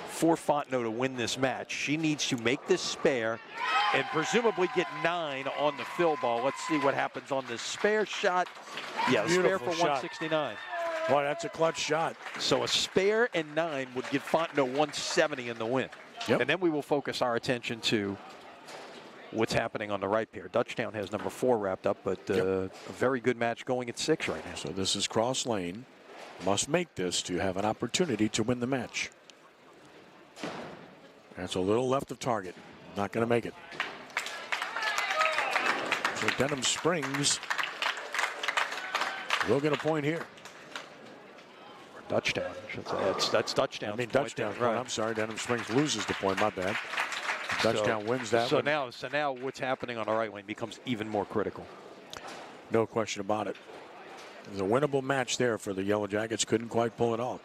for Fontenot to win this match. She needs to make this spare and presumably get 9 on the fill ball. Let's see what happens on this spare shot. Yeah, spare for 169. Boy, that's a clutch shot. So a spare and 9 would give Fontenot 170 in the win. Yep. And then we will focus our attention to what's happening on the right pair. Dutchtown has number 4 wrapped up, but a very good match going at 6 right now. So this is cross lane. Must make this to have an opportunity to win the match. That's a little left of target. Not going to make it. So Denham Springs will get a point here. Dutchtown. That's Dutchtown. I mean, Dutchtown. Right. I'm sorry. Denham Springs loses the point. My bad. Dutchtown wins that one. So now what's happening on the right lane becomes even more critical. No question about it. There's a winnable match there for the Yellow Jackets. Couldn't quite pull it off.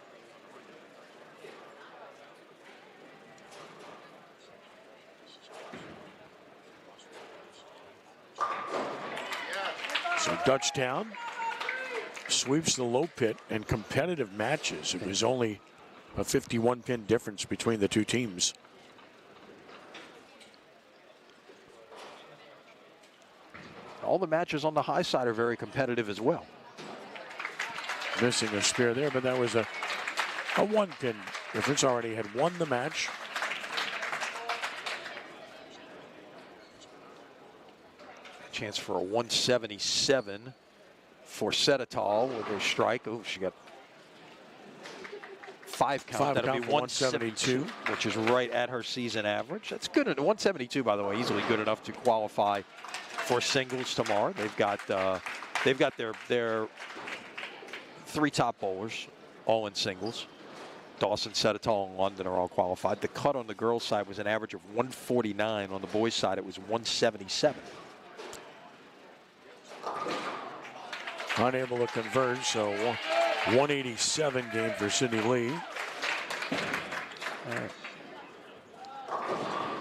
So Dutchtown sweeps the low pit in competitive matches. It was only a 51-pin difference between the two teams. All the matches on the high side are very competitive as well. Missing a spear there, but that was a 1-pin difference. Already had won the match. Chance for a 177 for Setatal with a strike. Oh, she got 5 count. That'll be 172, which is right at her season average. That's good. 172, by the way, easily good enough to qualify for singles tomorrow. They've got their 3 top bowlers all in singles. Dawson, Setatal, and London are all qualified. The cut on the girls' side was an average of 149. On the boys' side, it was 177. Unable to converge, so 187 game for Sydney Lee.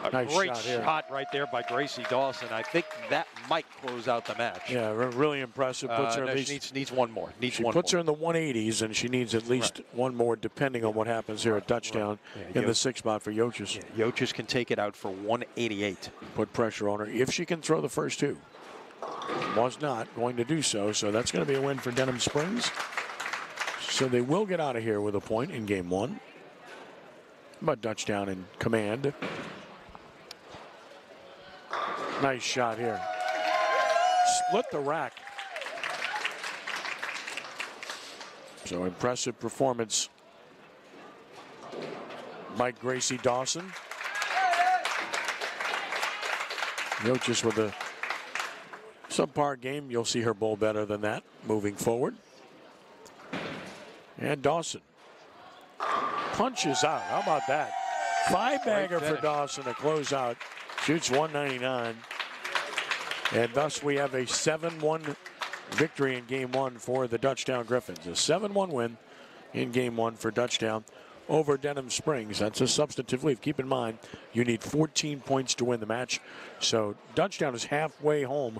A nice great shot right there by Gracie Dawson. I think that might close out the match. Yeah, really impressive. Puts her at least, she needs one more. She puts her in the 180s, and she needs at least one more, depending on what happens here at Dutchtown in the 6th spot for Yochis. Yeah, Yochis can take it out for 188. Put pressure on her if she can throw the first 2. Was not going to do so, so that's going to be a win for Denham Springs. So they will get out of here with a point in game 1. But Dutchtown in command. Nice shot here. Split the rack. So impressive performance by Gracie Dawson. Yochis with a subpar game. You'll see her bowl better than that moving forward. And Dawson punches out. How about that? 5-bagger for Dawson to close out. Shoots 199. And thus we have a 7-1 victory in game 1 for the Dutchtown Griffins. A 7-1 win in game 1 for Dutchtown over Denham Springs. That's a substantive lead. Keep in mind, you need 14 points to win the match. So Dutchtown is halfway home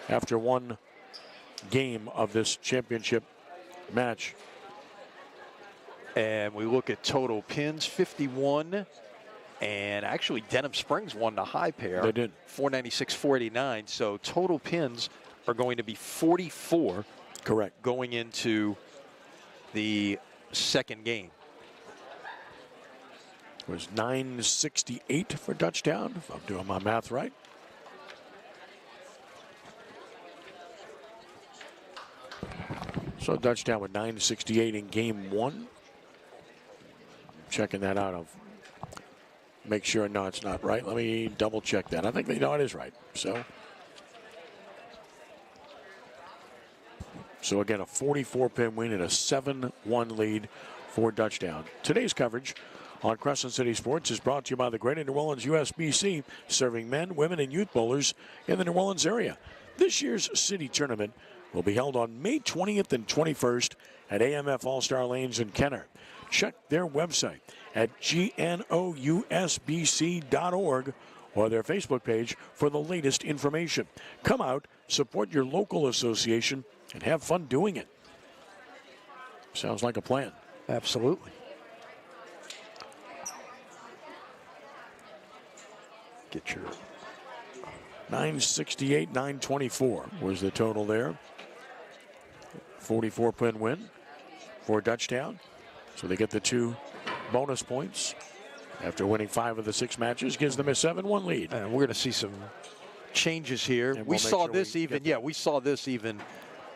after one game of this championship match. And we look at total pins, 51. And actually, Denham Springs won the high pair. They did. 496, 489. So total pins are going to be 44. Correct. Going into the second game. It was 968 for Dutchtown, if I'm doing my math right. So Dutchtown with 968 in game 1. Checking that out. I'll make sure. No, it's not right. Let me double check that. I think they know it is right. So again, a 44-pin win and a 7-1 lead for Dutchtown. Today's coverage on Crescent City Sports is brought to you by the Greater New Orleans USBC, serving men, women, and youth bowlers in the New Orleans area. This year's city tournament will be held on May 20th and 21st at AMF All-Star Lanes in Kenner. Check their website at gnousbc.org or their Facebook page for the latest information. Come out, support your local association, and have fun doing it. Sounds like a plan. Absolutely. Get your 968, 924 was the total there. 44-pin win for Dutchtown. So they get the 2 bonus points after winning 5 of the 6 matches. Gives them a 7-1 lead. And we're going to see some changes here. And We saw this even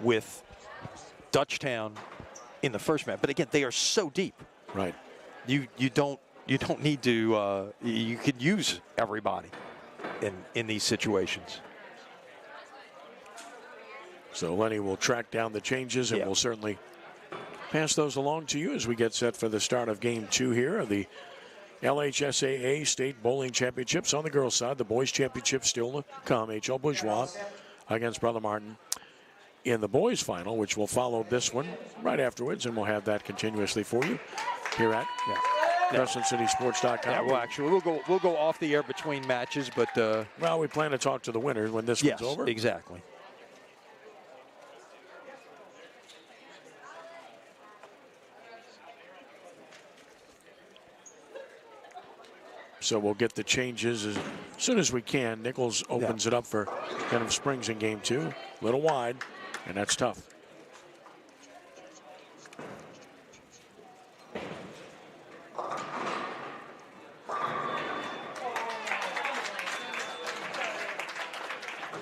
with Dutchtown in the first match. But again, they are so deep. Right. You don't need to. You can use everybody in these situations. So Lenny will track down the changes, and we'll certainly pass those along to you as we get set for the start of Game 2 here of the LHSAA State Bowling Championships. On the girls' side, the boys' championship still to come. H.L. Bourgeois against Brother Martin in the boys' final, which will follow this one right afterwards, and we'll have that continuously for you here at CrescentCitySports.com. Yeah, well, actually, we'll go off the air between matches, but well, we plan to talk to the winner when this one's over. Exactly. So we'll get the changes as soon as we can. Nichols opens it up for Denham Springs in Game 2. A little wide, and that's tough.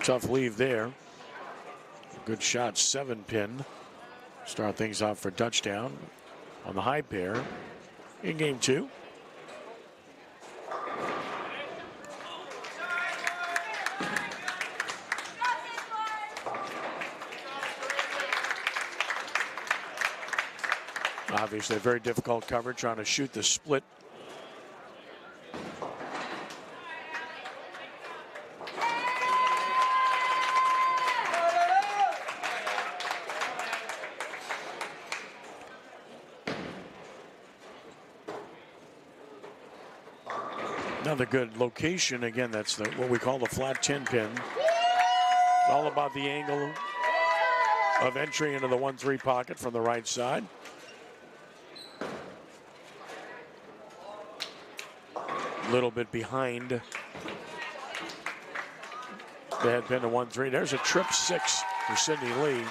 Tough leave there. Good shot, 7-pin. Start things off for Dutchtown on the high pair in Game 2. Obviously a very difficult cover, trying to shoot the split. Another good location. Again, that's what we call the flat 10-pin. It's all about the angle of entry into the 1-3 pocket from the right side. A little bit behind the head pin to 1-3. There's a trip 6 for Sidney Lee.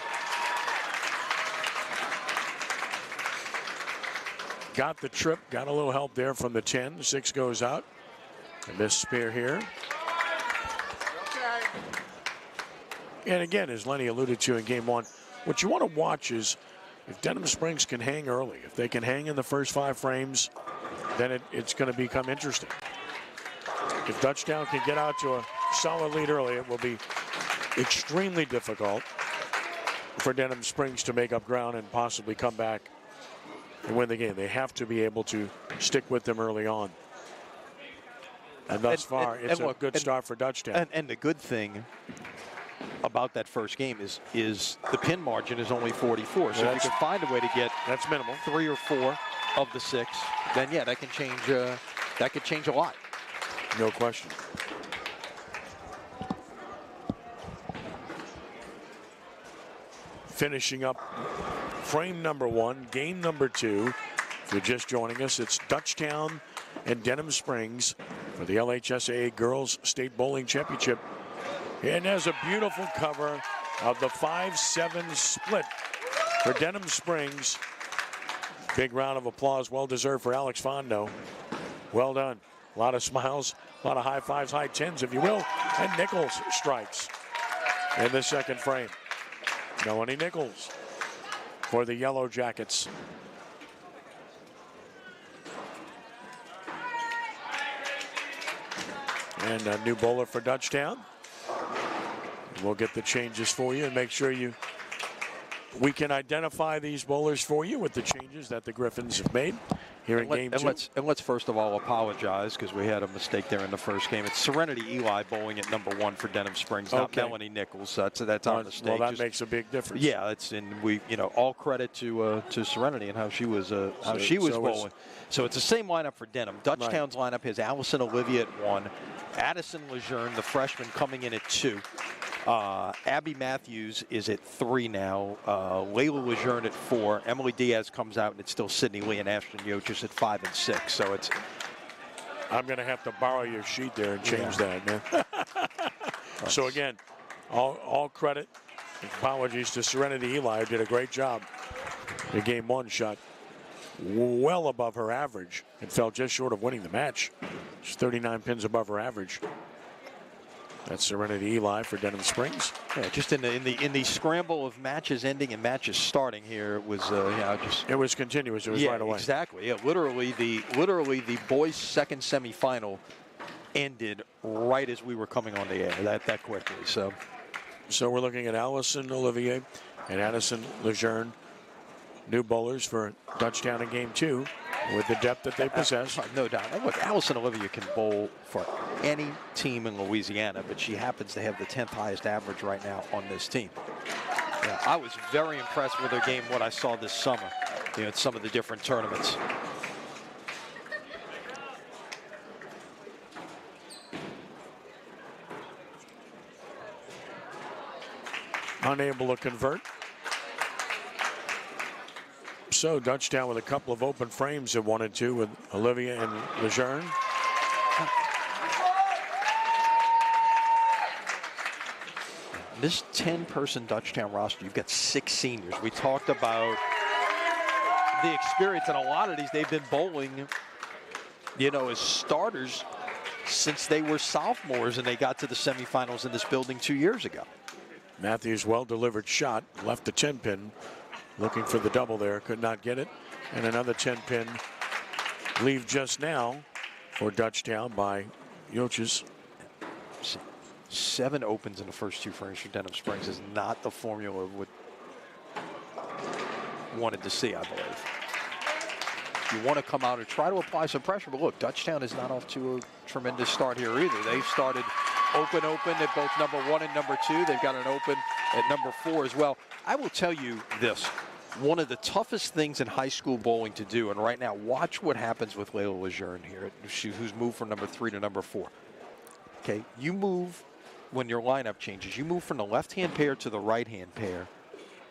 Got the trip, got a little help there from the 10. 6 goes out. A missed spear here. And again, as Lenny alluded to in Game 1, what you want to watch is if Denham Springs can hang early, if they can hang in the first 5 frames, then it's going to become interesting. If Dutchtown can get out to a solid lead early, it will be extremely difficult for Denham Springs to make up ground and possibly come back and win the game. They have to be able to stick with them early on. And thus far, it's a good start for Dutchtown. And the good thing about that first game is the pin margin is only 44. So if you can find a way to get that's minimal 3 or 4 of the 6, then yeah, that can change. That could change a lot. No question. Finishing up frame number 1, game number 2. If you're just joining us, it's Dutchtown and Denham Springs for the LHSAA Girls State Bowling Championship. And there's a beautiful cover of the 5-7 split for Denham Springs. Big round of applause, well deserved for Alex Fondo. Well done. A lot of smiles, a lot of high fives, high tens, if you will. And Nichols strikes in the second frame. Melanie Nichols for the Yellow Jackets. And a new bowler for Dutchtown. We'll get the changes for you and make sure you we can identify these bowlers for you with the changes that the Griffins have made here in game 2. Let's first of all apologize because we had a mistake there in the first game. It's Serenity Eli bowling at number 1 for Denham Springs, not Melanie Nichols. That's our mistake. Well, that makes a big difference. Yeah, all credit to Serenity and how she was bowling. So it's the same lineup for Denham. Dutchtown's lineup has Allison Olivia at 1, Addison Lejeune, the freshman, coming in at 2. Abby Matthews is at 3 now. Layla Lejeune at 4. Emily Diaz comes out, and it's still Sydney Lee and Ashton Yochis at 5 and 6. So it's. I'm going to have to borrow your sheet there and change that, man. So again, all credit, apologies to Serenity Eli, who did a great job. The game 1 shot well above her average and fell just short of winning the match. She's 39 pins above her average. That's Serenity Eli for Denham Springs. Yeah, just in the scramble of matches ending and matches starting here, it was it was continuous. It was right away. Exactly. Yeah, literally the boys' second semifinal ended right as we were coming on the air. That quickly. So we're looking at Allison Olivier and Addison Lejeune, new bowlers for Dutchtown in game 2. With the depth that they possess. No doubt. And look, Allison Olivia can bowl for any team in Louisiana, but she happens to have the 10th highest average right now on this team. Yeah, I was very impressed with her game, what I saw this summer, at some of the different tournaments. Unable to convert. So Dutchtown with a couple of open frames at 1 and 2 with Olivia and Lejeune. This 10-person Dutchtown roster, you've got 6 seniors. We talked about the experience, and a lot of these they've been bowling, as starters since they were sophomores and they got to the semifinals in this building 2 years ago. Matthews, well-delivered shot, left the 10-pin. Looking for the double there, could not get it. And another 10-pin leave just now for Dutchtown by Yochis. 7 opens in the first 2 frames for Denham Springs is not the formula we wanted to see, I believe. You want to come out and try to apply some pressure, but look, Dutchtown is not off to a tremendous start here either. They've started open at both number 1 and number 2. They've got an open at number 4 as well. I will tell you this. One of the toughest things in high school bowling to do, and right now, watch what happens with Layla Lejeune here, who's moved from number 3 to number 4. Okay, you move when your lineup changes. You move from the left-hand pair to the right-hand pair,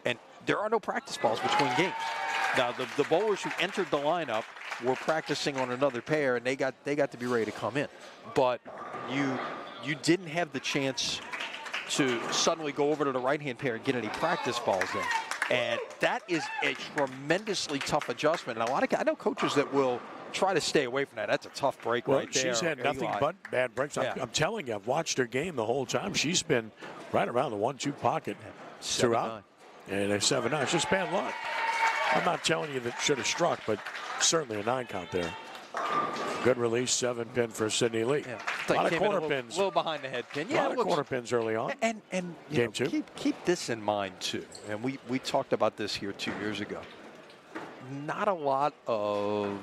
and there are no practice balls between games. Now, the bowlers who entered the lineup were practicing on another pair, and they got to be ready to come in. But you didn't have the chance to suddenly go over to the right-hand pair and get any practice balls in. And that is a tremendously tough adjustment. And I know coaches that will try to stay away from that. That's a tough break right there. She's had nothing but bad breaks. Yeah. I'm telling you, I've watched her game the whole time. She's been right around the 1-2 pocket throughout. And a 7-9. It's just bad luck. I'm not telling you that should have struck, but certainly a 9 count there. Good release, 7-pin for Sydney Lee. Yeah. A lot of corner pins. A little behind the head pin. Yeah, a lot of corner pins early on. And game 2. Keep this in mind too. And we talked about this here 2 years ago. Not a lot of,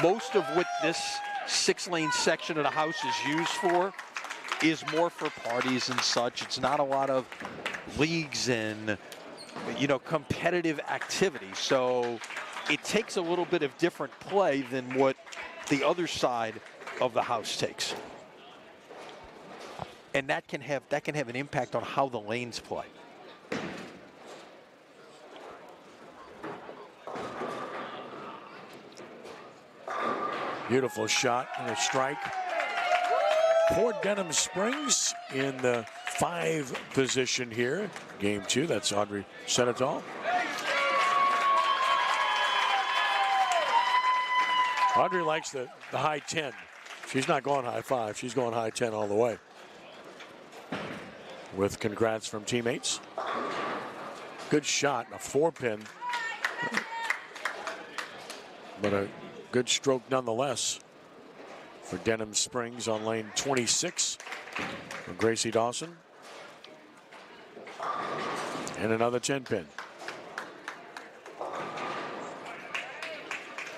most of what this 6-lane section of the house is used for is more for parties and such. It's not a lot of leagues and, competitive activity. So it takes a little bit of different play than what the other side of the house takes. And that can have an impact on how the lanes play. Beautiful shot and a strike for Denham Springs in the 5 position here. Game 2, that's Audrey Senatol. Audrey likes the high 10. She's not going high 5. She's going high 10 all the way. With congrats from teammates. Good shot, a 4-pin. But a good stroke nonetheless for Denham Springs on lane 26 from Gracie Dawson. And another 10-pin.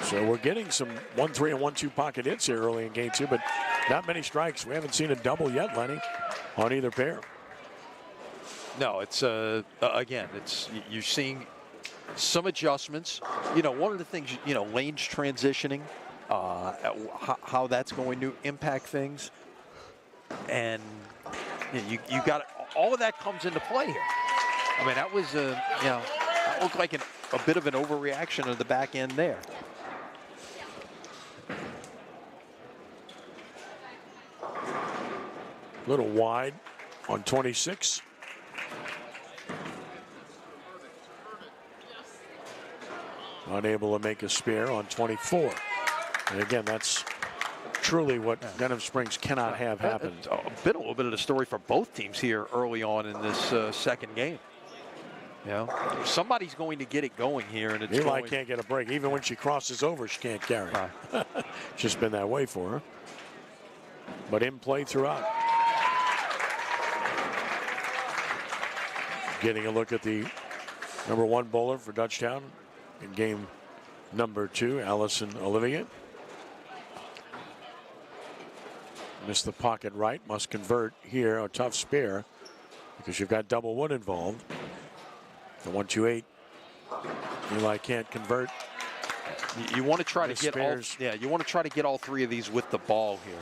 So we're getting some 1-3 and 1-2 pocket hits here early in game 2, but not many strikes. We haven't seen a double yet, Lenny, on either pair. No, it's again, you're seeing some adjustments. You know, one of the things, you know, lanes transitioning, how that's going to impact things, and you got all of that comes into play here. I mean, that was that looked like a bit of an overreaction of the back end there. A little wide on 26. Unable to make a spare on 24. And again, that's truly what Denham Springs cannot have happen. A little bit of the story for both teams here early on in this second game. You know, somebody's going to get it going here, and it's Eli can't get a break. Even when she crosses over, she can't carry. Just been that way for her. But in play throughout. Getting a look at the #1 bowler for Dutchtown in game number 2, Allison Olivier. Missed the pocket right, must convert here, a tough spare because you've got double wood involved. The 1-2-8. Eli can't convert. You want to try to get spares. you want to try to get all 3 of these with the ball here.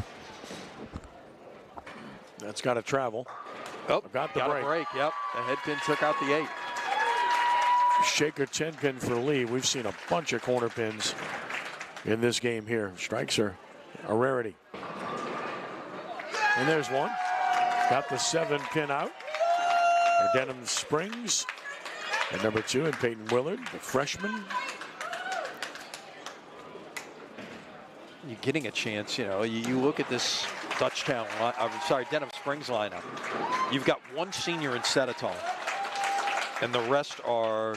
That's got to travel. Oh, got the break. Yep, the head pin took out the 8. Shaker 10 pin for Lee. We've seen a bunch of corner pins in this game here. Strikes are a rarity. And there's one. Got the 7 pin out for Denham Springs. And #2 and Peyton Willard, the freshman. You're getting a chance, you know. You look at this Denham Springs lineup. You've got 1 senior in Setitol, and the rest are,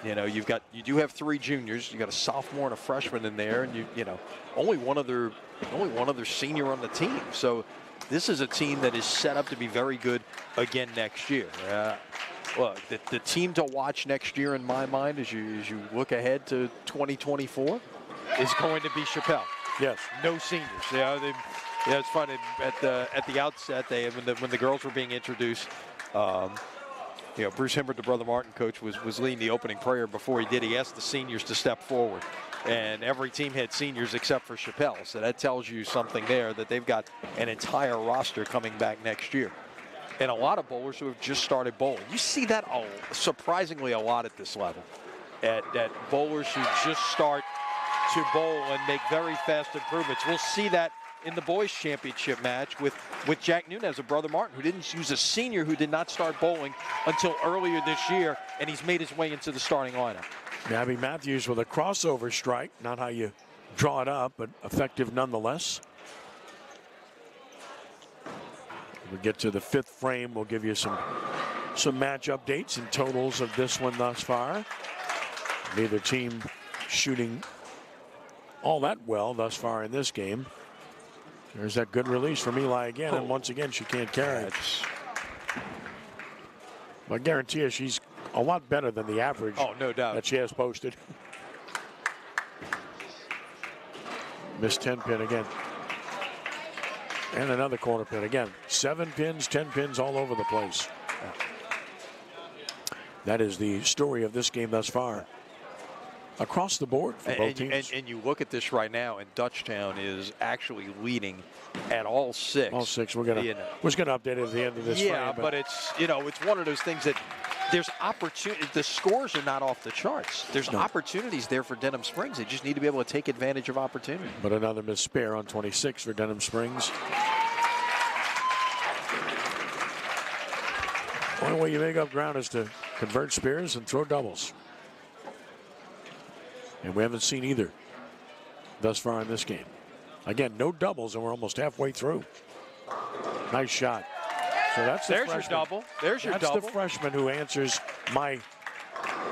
you know, you do have 3 juniors. You got a sophomore and a freshman in there, and you know, only one other senior on the team. So this is a team that is set up to be very good again next year. Look, the team to watch next year, in my mind, as you look ahead to 2024, is going to be Chappelle. Yes. No seniors. It's funny at the outset. When the girls were being introduced, you know, Bruce Himbert, the Brother Martin coach, was leading the opening prayer. Before he did, he asked the seniors to step forward, and every team had seniors except for Chappelle. So that tells you something there, that they've got an entire roster coming back next year. And a lot of bowlers who have just started bowling. You see that surprisingly a lot at this level. At bowlers who just start to bowl and make very fast improvements. We'll see that in the boys championship match with Jack Nunez of Brother Martin, who didn't use a senior who did not start bowling until earlier this year, and he's made his way into the starting lineup. Gabby Matthews with a crossover strike. Not how you draw it up, but effective nonetheless. We get to the 5th frame. We'll give you some match updates and totals of this one thus far. Neither team shooting all that well thus far in this game. There's that good release from Eli again, and once again she can't carry. I guarantee you she's a lot better than the average. Oh, no doubt. That she has posted. Missed 10 pin again. And another corner pin again. 7 pins, 10 pins all over the place. That is the story of this game thus far. Across the board for both teams. And you look at this right now, and Dutchtown is actually leading at all 6. All 6. We're gonna update it at the end of this. Yeah, frame, but it's, you know, it's one of those things that there's opportunity. The scores are not off the charts. There's opportunities there for Denham Springs. They just need to be able to take advantage of opportunity. But another missed spare on 26 for Denham Springs. Only way you make up ground is to convert spares and throw doubles. And we haven't seen either thus far in this game. Again, no doubles, and we're almost halfway through. Nice shot. So that's There's your double. There's your double. That's the freshman who answers my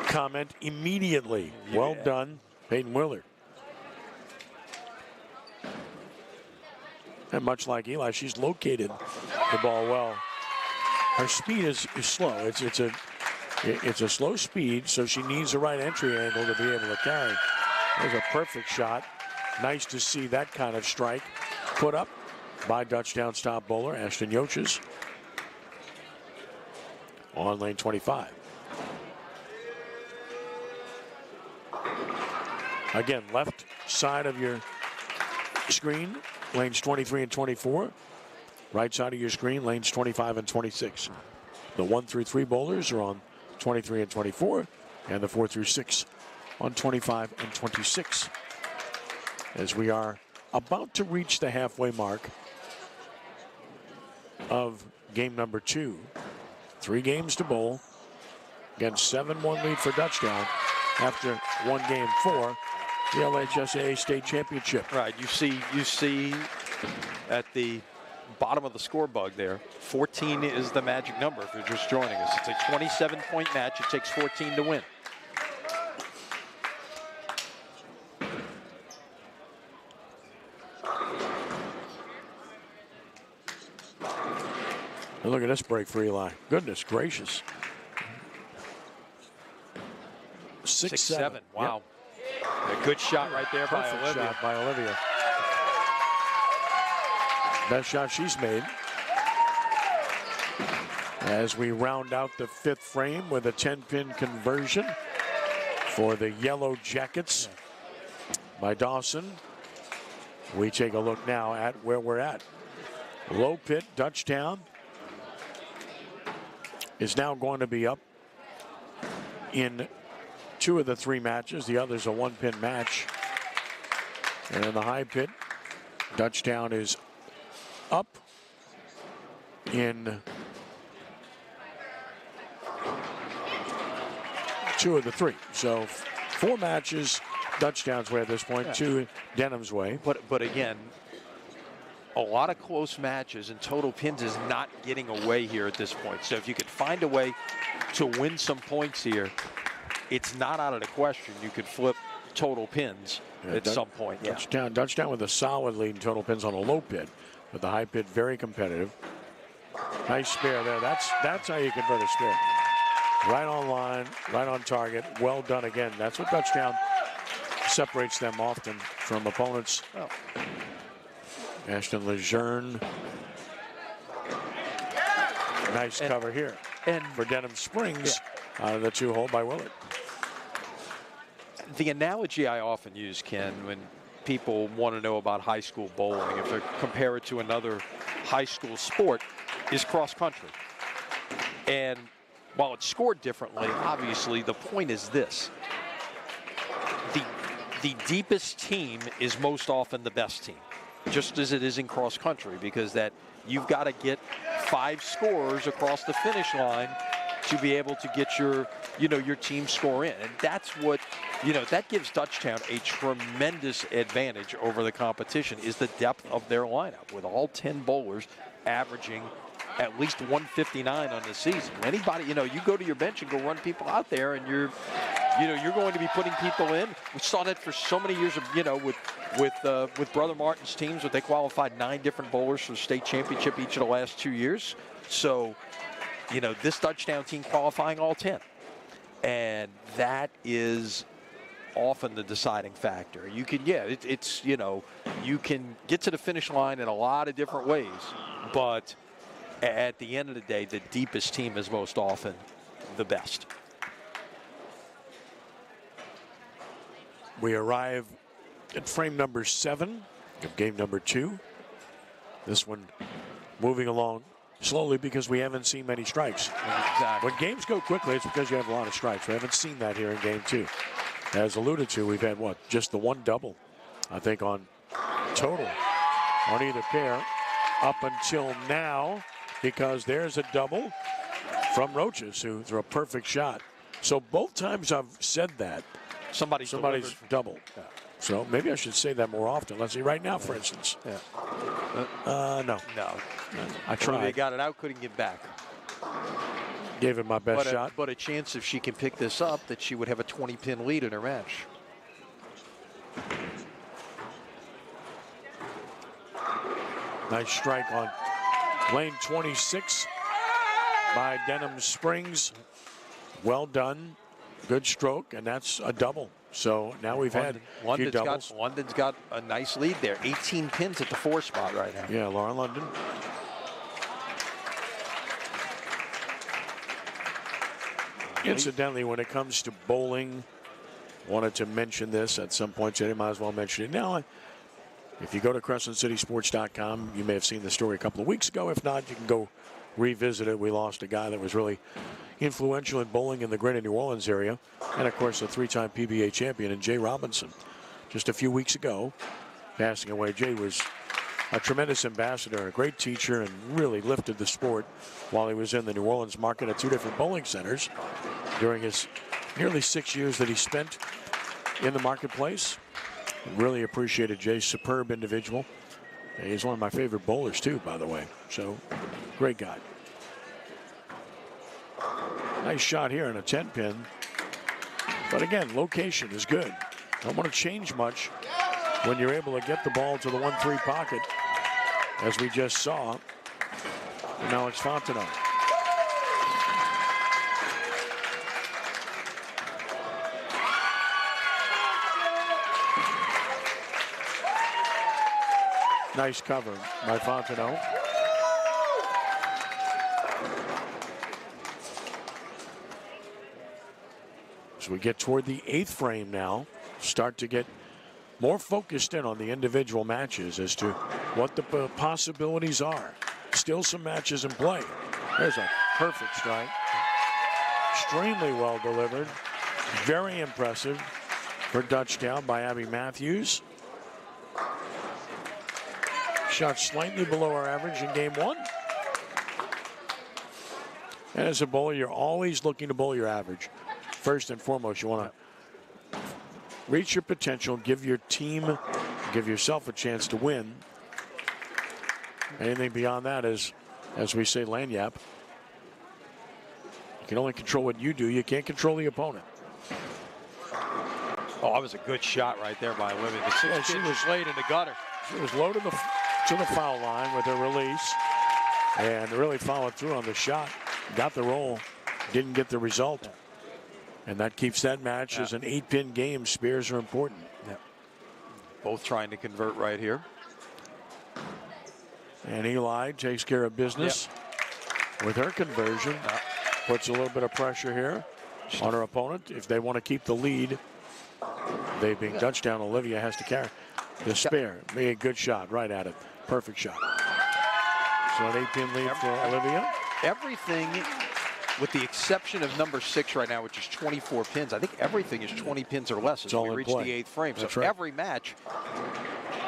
comment immediately. Yeah. Well done, Peyton Willard. And much like Eli, she's located the ball well. Her speed is slow. It's a slow speed, so she needs the right entry angle to be able to carry. There's a perfect shot. Nice to see that kind of strike put up by Dutchtown's top bowler, Ashton Yoches, on lane 25. Again, left side of your screen, lanes 23 and 24. Right side of your screen, lanes 25 and 26. The 1 through 3 bowlers are on 23 and 24, and the 4 through 6 on 25 and 26. As we are about to reach the halfway mark of game number 2. 3 games to bowl. Again, 7-1 lead for Dutchtown after one game for the LHSAA state championship. Right, you see at the bottom of the score bug there, 14 is the magic number if you're just joining us. It's a 27-point match. It takes 14 to win. And look at this break for Eli. Goodness gracious. 6-7. Wow. Yep. A good shot right there by Perfect Olivia. shot by Olivia. Best shot she's made. As we round out the 5th frame with a 10-pin conversion for the Yellow Jackets by Dawson. We take a look now at where we're at. Low pit, Dutchtown is now going to be up in 2 of the 3 matches. The other's a 1-pin match. And in the high pit, Dutchtown is up in 2 of the 3. So 4 matches Dutchtown's way at this point, 2 Denham's way. But again, a lot of close matches, and total pins is not getting away here at this point. So if you could find a way to win some points here, it's not out of the question. You could flip total pins at some point. Dutchtown with a solid lead in total pins on a low pit, but the high pit very competitive. Nice spare there. That's how you convert a spare. Right on line, right on target. Well done again. That's what Dutchtown separates them often from opponents. Oh. Ashton Lejeune. Nice cover here. And for Denham Springs, out of the 2-hole by Willett. The analogy I often use, Ken, when people want to know about high school bowling, if they compare it to another high school sport, is cross country. And while it's scored differently, obviously the point is this. The deepest team is most often the best team, just as it is in cross country, because that you've got to get 5 scorers across the finish line to be able to get your team score in. And that's what, that gives Dutchtown a tremendous advantage over the competition, is the depth of their lineup, with all 10 bowlers averaging at least 159 on the season. Anybody, you go to your bench and go run people out there, and you're going to be putting people in. We saw that for so many years of, with Brother Martin's teams, where they qualified 9 different bowlers for the state championship each of the last 2 years. So, this Dutchtown team qualifying all 10. And that is often the deciding factor. You can, you can get to the finish line in a lot of different ways, but at the end of the day, the deepest team is most often the best. We arrive at frame number 7 of game number 2. This one moving along slowly because we haven't seen many strikes. Exactly. When games go quickly, it's because you have a lot of strikes. We haven't seen that here in game 2. As alluded to, we've had just the 1 double, I think, on total on either pair up until now, because there's a double from Roaches, who threw a perfect shot. So both times I've said that, somebody's doubled. Yeah. So maybe I should say that more often. Let's see, right now, for instance. Yeah. No. I tried. They got it out, couldn't get back. Gave it my best shot. But a chance, if she can pick this up, that she would have a 20-pin lead in her match. Nice strike on lane 26 by Denham Springs. Well done. Good stroke, and that's a double. So now we've had a few doubles. London's got a nice lead there. 18 pins at the 4 spot right now. Yeah, Lauren London. Incidentally, when it comes to bowling, wanted to mention this at some point today. Might as well mention it now. If you go to CrescentCitySports.com, you may have seen the story a couple of weeks ago. If not, you can go revisit it. We lost a guy that was really influential in bowling in the greater New Orleans area. And, of course, a 3-time PBA champion in Jay Robinson. Just a few weeks ago, passing away. Jay was a tremendous ambassador, a great teacher, and really lifted the sport while he was in the New Orleans market at 2 different bowling centers during his nearly 6 years that he spent in the marketplace. Really appreciated Jay's superb individual. He's one of my favorite bowlers, too, by the way. So, great guy. Nice shot here in a 10-pin. But again, location is good. Don't want to change much when you're able to get the ball to the 1-3 pocket, as we just saw. And Alex Fontenot. Nice cover by Fontenot. As we get toward the 8th frame now, start to get more focused in on the individual matches as to what the possibilities are. Still some matches in play. There's a perfect strike. Extremely well delivered. Very impressive for Dutchtown by Abby Matthews. Shot slightly below our average in game 1. And as a bowler, you're always looking to bowl your average. First and foremost, you want to reach your potential, give your team, give yourself a chance to win. Anything beyond that is, as we say, lanyap. You can only control what you do. You can't control the opponent. Oh, that was a good shot right there by Olivia. She was laid in the gutter. She was low to the foul line with her release and really followed through on the shot. Got the roll, didn't get the result. And that keeps that match as an 8-pin game. Spears are important. Yeah. Both trying to convert right here. And Eli takes care of business with her conversion. Puts a little bit of pressure here on her opponent. If they want to keep the lead, they being Dutchtown, Olivia has to carry the spare. Made a good shot right at it. Perfect shot. So an 8-pin lead for Olivia. Everything, with the exception of number 6 right now, which is 24 pins, I think everything is 20 pins or less as we reach the 8th frame. That's so right. every match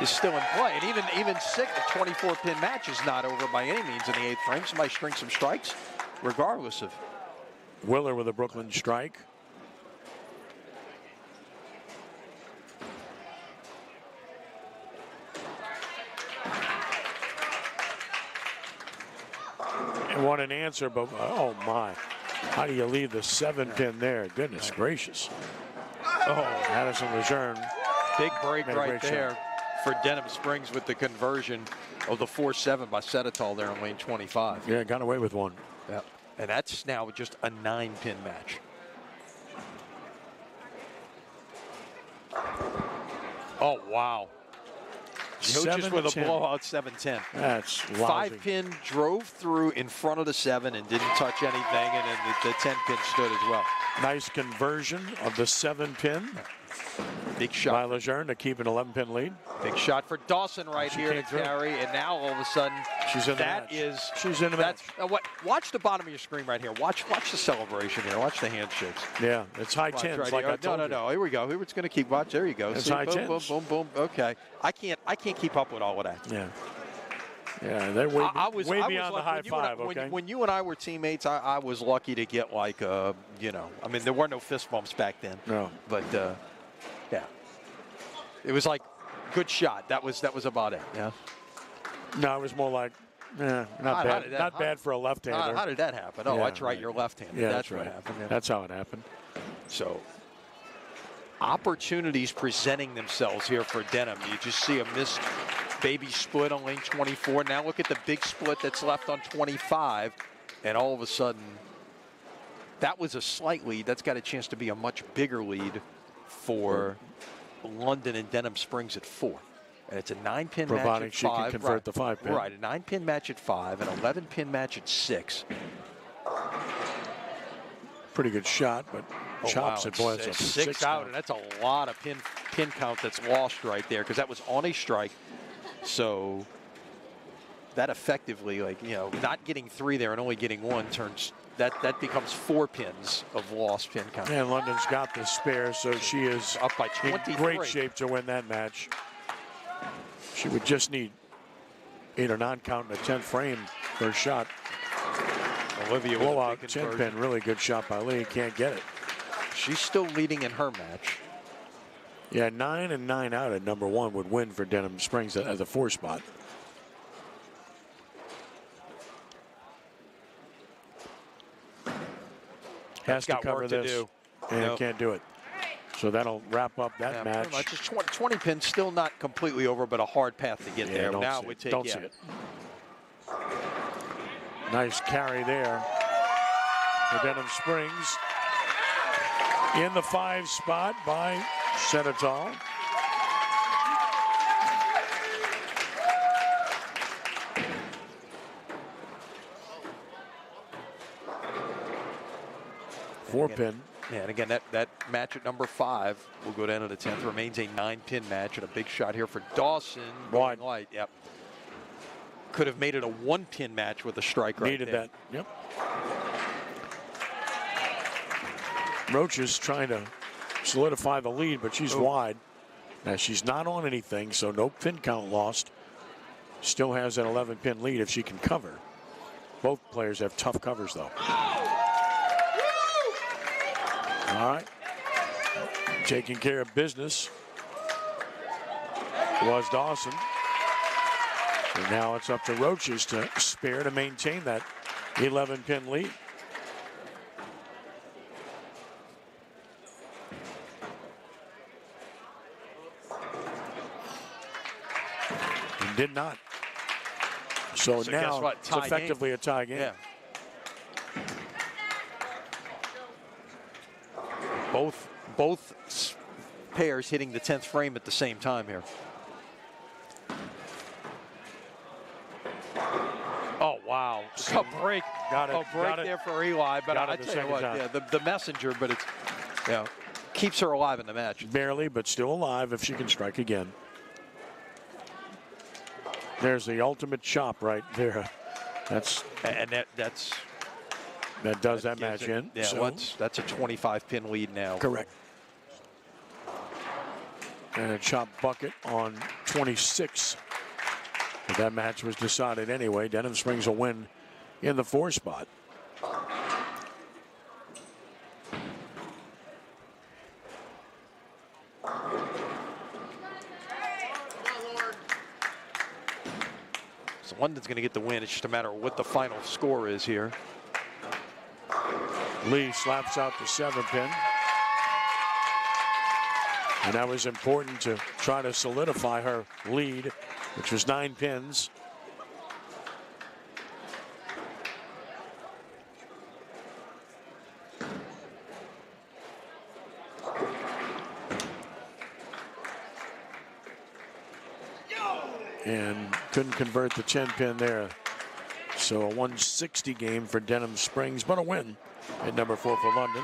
is still in play. And even 24-pin match is not over by any means in the 8th frame. Somebody string some strikes, regardless of. Willer with a Brooklyn strike. And what an answer, but oh my. How do you leave the 7-pin there? Goodness gracious. Oh, Addison Lejeune. Big break right there for Denham Springs with the conversion of the 4-7 by Setitol there in lane 25. Yeah, got away with one. Yeah. And that's now just a 9-pin match. Oh, wow. Just with a blowout 7-10. That's lousy. 5-pin drove through in front of the 7 and didn't touch anything, and then the 10-pin stood as well. Nice conversion of the 7-pin. Big shot by Lejeune to keep an 11-pin lead. Big shot for Dawson right here to carry, and now all of a sudden she's in the match. She's in the match. Watch the bottom of your screen right here. Watch the celebration here. Watch the handshakes. Yeah, it's high tens right like here. I told you. No. Here we go. It's going to keep watch. There you go. It's See, high boom, tens. boom, boom, boom. Okay. I can't keep up with all of that. Yeah. Yeah, they're way beyond the high five. Okay. When you and I were teammates, I was lucky to get like I mean, there were no fist bumps back then. No. But yeah, it was like good shot. That was about it. Yeah. No, it was more like, not bad. Not bad for a left-hander. How did that happen? Oh, that's right. You're left-handed. Yeah, that's right. what happened. Yeah. That's how it happened. So, opportunities presenting themselves here for Denham. You just see a missed baby split on lane 24. Now look at the big split that's left on 25. And all of a sudden, that was a slight lead. That's got a chance to be a much bigger lead for London and Denham Springs at 4. And it's a 9-pin match Providing at she 5. can convert the 5-pin. Right, a 9-pin match at 5, an 11-pin match at 6. Pretty good shot, but chops it. Boy, it's a 6 out, and that's a lot of pin count that's lost right there because that was on a strike. So that effectively, like, you know, not getting 3 there and only getting 1 turns, that becomes 4 pins of lost pin count. And London's got the spare, so she is up by 23. in great shape to win that match. She would just need 8 or 9 count in the 10th frame for a shot. Olivia blowout 10-pin, really good shot by Lee. Can't get it. She's still leading in her match. Yeah, 9 and 9 out at number 1 would win for Denham Springs as a 4 spot. Has to cover this, and can't do it. So that'll wrap up that match. Much. It's 20 pins, still not completely over, but a hard path to get there. Now we take don't see it. Nice carry there for Denham Springs. In the 5 spot by Senetal. Four-pin. Yeah, and again, that match at number 5 will go down to the 10th. Remains a 9-pin match, and a big shot here for Dawson. Wide. Light, yep. Could have made it a 1-pin match with a strike right Needed there. that, yep. Roach is trying to solidify the lead, but she's wide. Now, she's not on anything, so no pin count lost. Still has an 11-pin lead if she can cover. Both players have tough covers, though. All right. Taking care of business was Dawson. And now it's up to Roaches to spare to maintain that 11-pin lead. And did not. So now it's effectively a tie game. Yeah. Both pairs hitting the 10th frame at the same time here. Oh, wow. A break. Got it. A break there for Eli. But I tell you what, yeah, the messenger, but it's, you know, keeps her alive in the match. Barely, but still alive if she can strike again. There's the ultimate chop right there. That does that match in. Yeah, so that's a 25-pin lead now. Correct. And a chop bucket on 26. But that match was decided anyway. Denham Springs will win in the 4 spot. So London's going to get the win. It's just a matter of what the final score is here. Lee slaps out the 7-pin. And that was important to try to solidify her lead, which was 9 pins. And couldn't convert the 10-pin there. So a 160 game for Denham Springs, but a win at number 4 for London.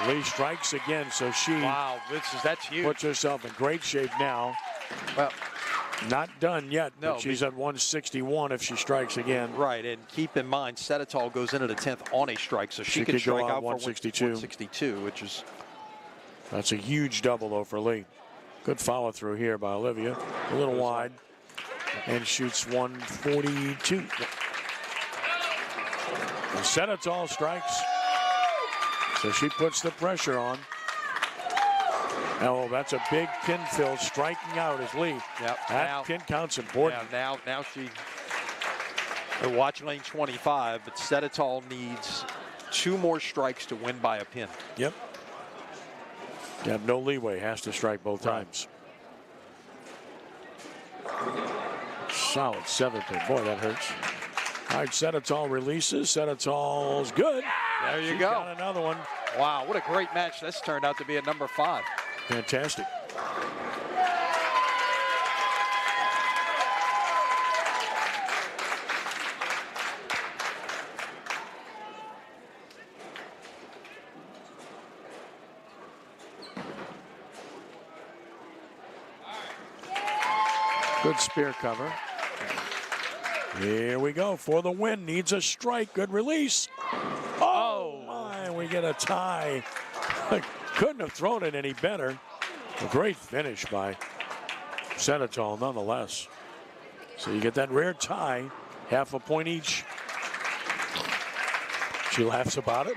Lee strikes again, so she that's huge. Puts herself in great shape now. Well, not done yet, no, but she's at 161 if she strikes again. Right, and keep in mind, Senetal goes into the 10th on a strike, so she could strike out 162. for 162, which is... That's a huge double, though, for Lee. Good follow-through here by Olivia. A little wide. And shoots 142. And Senetal strikes. So she puts the pressure on. Oh, that's a big pin fill. Striking out is Lee. Yep. That pin count's important. Yeah, now she... They're watching lane 25, but Senetal needs 2 more strikes to win by a pin. Yep. You have no leeway. Has to strike both times. Solid 7-pin. Boy, that hurts. All right, Senetal releases. Senetal's good. There you She's go. Got another one. Wow, what a great match this turned out to be at number 5. Fantastic. Good spear cover. Here we go for the win. Needs a strike. Good release. Oh, my. We get a tie. Couldn't have thrown it any better. A great finish by Senatol nonetheless. So you get that rare tie. Half a point each. She laughs about it.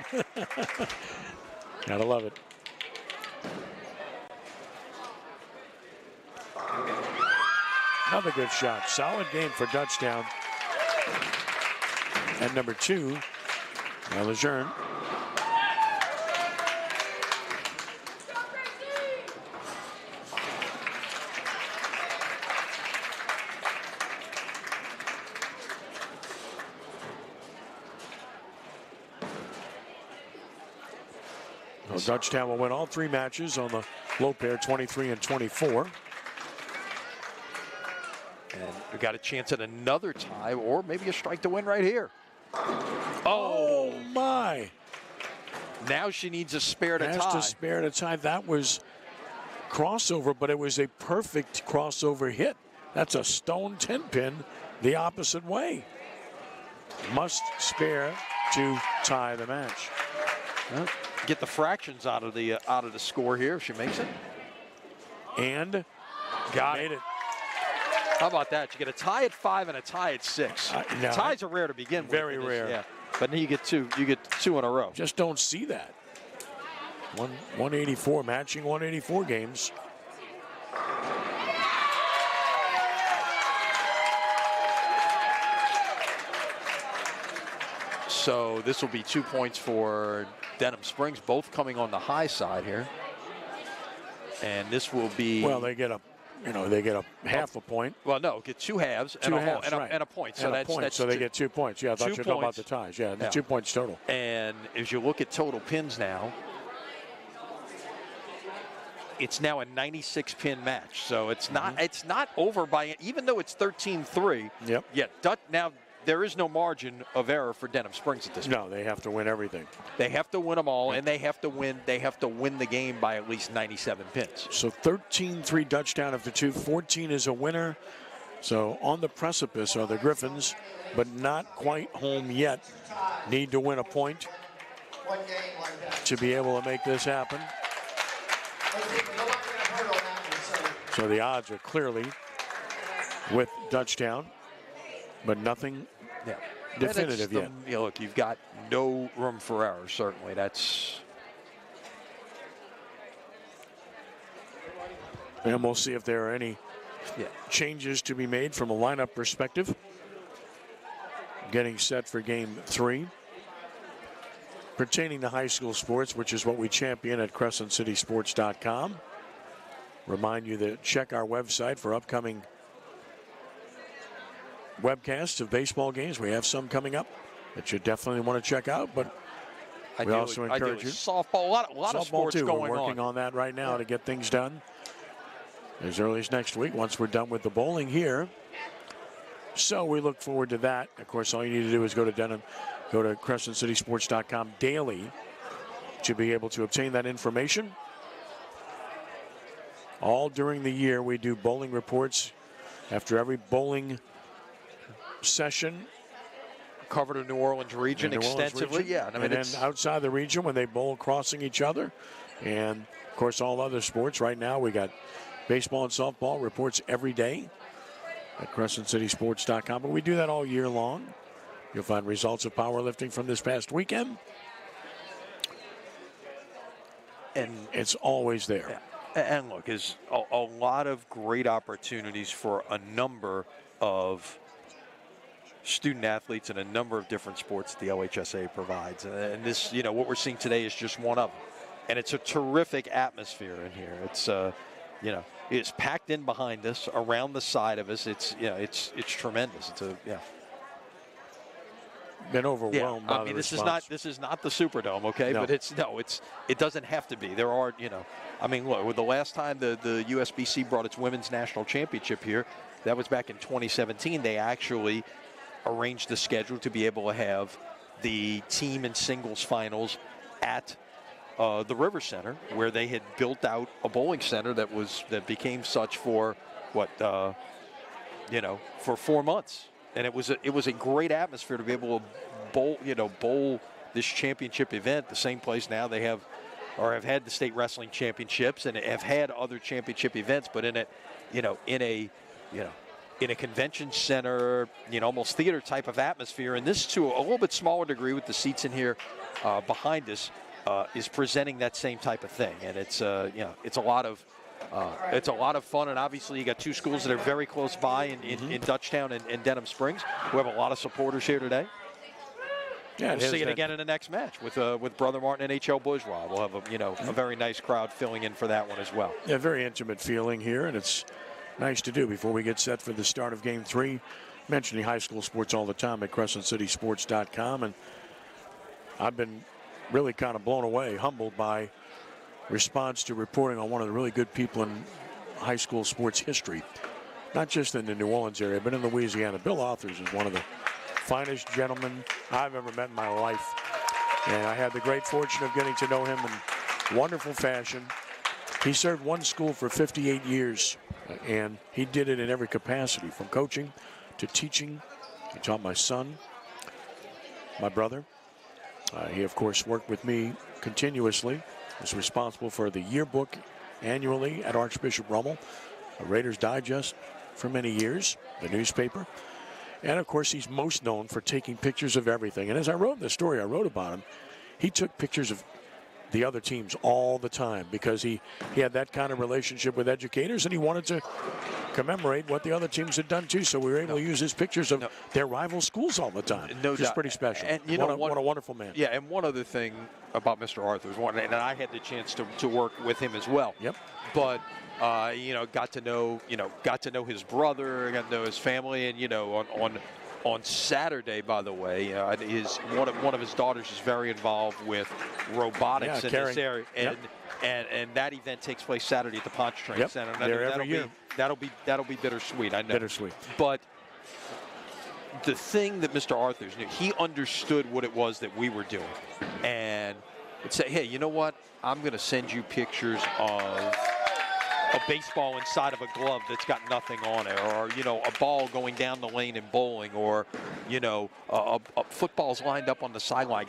Gotta love it. Another good shot. Solid game for Dutchtown. And number 2, Lejeune. Well, Dutchtown will win all 3 matches on the low pair, 23 and 24. And we got a chance at another tie or maybe a strike to win right here. Oh, my. Now she needs a spare to tie. Has to spare to tie. That was crossover, but it was a perfect crossover hit. That's a stone 10-pin the opposite way. Must spare to tie the match. Well, get the fractions out of the score here if she makes it. And made it. How about that? You get a tie at 5 and a tie at 6. No, ties are rare to begin with. Very rare. Yeah. But then you get 2. You get 2 in a row. Just don't see that. 184 matching 184 games. So this will be 2 points for Denham Springs, both coming on the high side here. And this will be. Well, they get a half a point. Well, no, get 2 halves and a point. So that's so they get 2 points. Yeah, I thought you were talking about the ties. Yeah, 2 points total. And as you look at total pins now, it's now a 96-pin match. So it's not over by, even though it's 13-3. Yep. Yet now there is no margin of error for Denham Springs at this point. No, they have to win everything. They have to win them all, and they have to win the game by at least 97 pins. So 13-3 Dutchtown after 2. 14 is a winner. So on the precipice are the Griffins, but not quite home yet. Need to win a point to be able to make this happen. So the odds are clearly with Dutchtown, but nothing definitive yet. Look, you've got no room for error, certainly. And we'll see if there are any changes to be made from a lineup perspective. Getting set for game 3. Pertaining to high school sports, which is what we champion at CrescentCitySports.com. Remind you to check our website for upcoming webcasts of baseball games. We have some coming up that you definitely want to check out, but we also encourage you. Softball, a lot of sports too. going on. We're working on that right now to get things done as early as next week once we're done with the bowling here. So we look forward to that. Of course, all you need to do is go to CrescentCitySports.com daily to be able to obtain that information. All during the year, we do bowling reports after every bowling session. Cover the New Orleans region extensively. Yeah, and then outside the region when they bowl crossing each other. And, of course, all other sports. Right now, we got baseball and softball reports every day at CrescentCitySports.com. But we do that all year long. You'll find results of powerlifting from this past weekend. And it's always there. Yeah. And look, there's a lot of great opportunities for a number of student athletes in a number of different sports the LHSAA provides. And this, what we're seeing today is just one of them. And it's a terrific atmosphere in here. It's, it's packed in behind us, around the side of us. It's tremendous. been overwhelmed by the response. This is not the Superdome, okay? No. But it doesn't have to be. There are, I mean, look, the last time the USBC brought its women's national championship here, that was back in 2017. They actually arranged the schedule to be able to have the team and singles finals at the River Center, where they had built out a bowling center that became such for for 4 months. And it was a great atmosphere to be able to bowl this championship event. The same place now they have had the state wrestling championships and have had other championship events, but in a convention center, almost theater type of atmosphere. And this, to a little bit smaller degree, with the seats in here behind us, is presenting that same type of thing. And it's a lot of fun. And obviously, you got two schools that are very close by in Dutchtown and Denham Springs. We have a lot of supporters here today. Yeah, we'll see it again in the next match with Brother Martin and H.L. Bourgeois. We'll have a very nice crowd filling in for that one as well. Yeah, very intimate feeling here, and it's nice to do before we get set for the start of Game 3. Mentioning high school sports all the time at CrescentCitySports.com, and I've been really kind of blown away, humbled by response to reporting on one of the really good people in high school sports history, not just in the New Orleans area, but in Louisiana. Bill Authors is one of the finest gentlemen I've ever met in my life, and I had the great fortune of getting to know him in wonderful fashion. He served one school for 58 years, and he did it in every capacity, from coaching to teaching. He taught my son, my brother. He, of course, worked with me continuously. Was responsible for the yearbook annually at Archbishop Rummel, a Raiders Digest for many years, the newspaper. And, of course, he's most known for taking pictures of everything. And as I wrote in the story I wrote about him, he took pictures of the other teams all the time because he had that kind of relationship with educators, and he wanted to commemorate what the other teams had done too. So we were able to use his pictures of their rival schools all the time. No Which doubt. is pretty special. And what a wonderful man. Yeah, and one other thing about Mr. Arthur, and I had the chance to work with him as well. Yep. But got to know his brother, got to know his family, and on Saturday, by the way, one of his daughters is very involved with robotics in this area, and that event takes place Saturday at the Pontchartrain Center. And that'll be bittersweet. I know. Bittersweet. But the thing that Mr. Arthurs knew, he understood what it was that we were doing, and would say, hey, you know what? I'm going to send you pictures of a baseball inside of a glove that's got nothing on it, or a ball going down the lane in bowling, or a football's lined up on the sideline.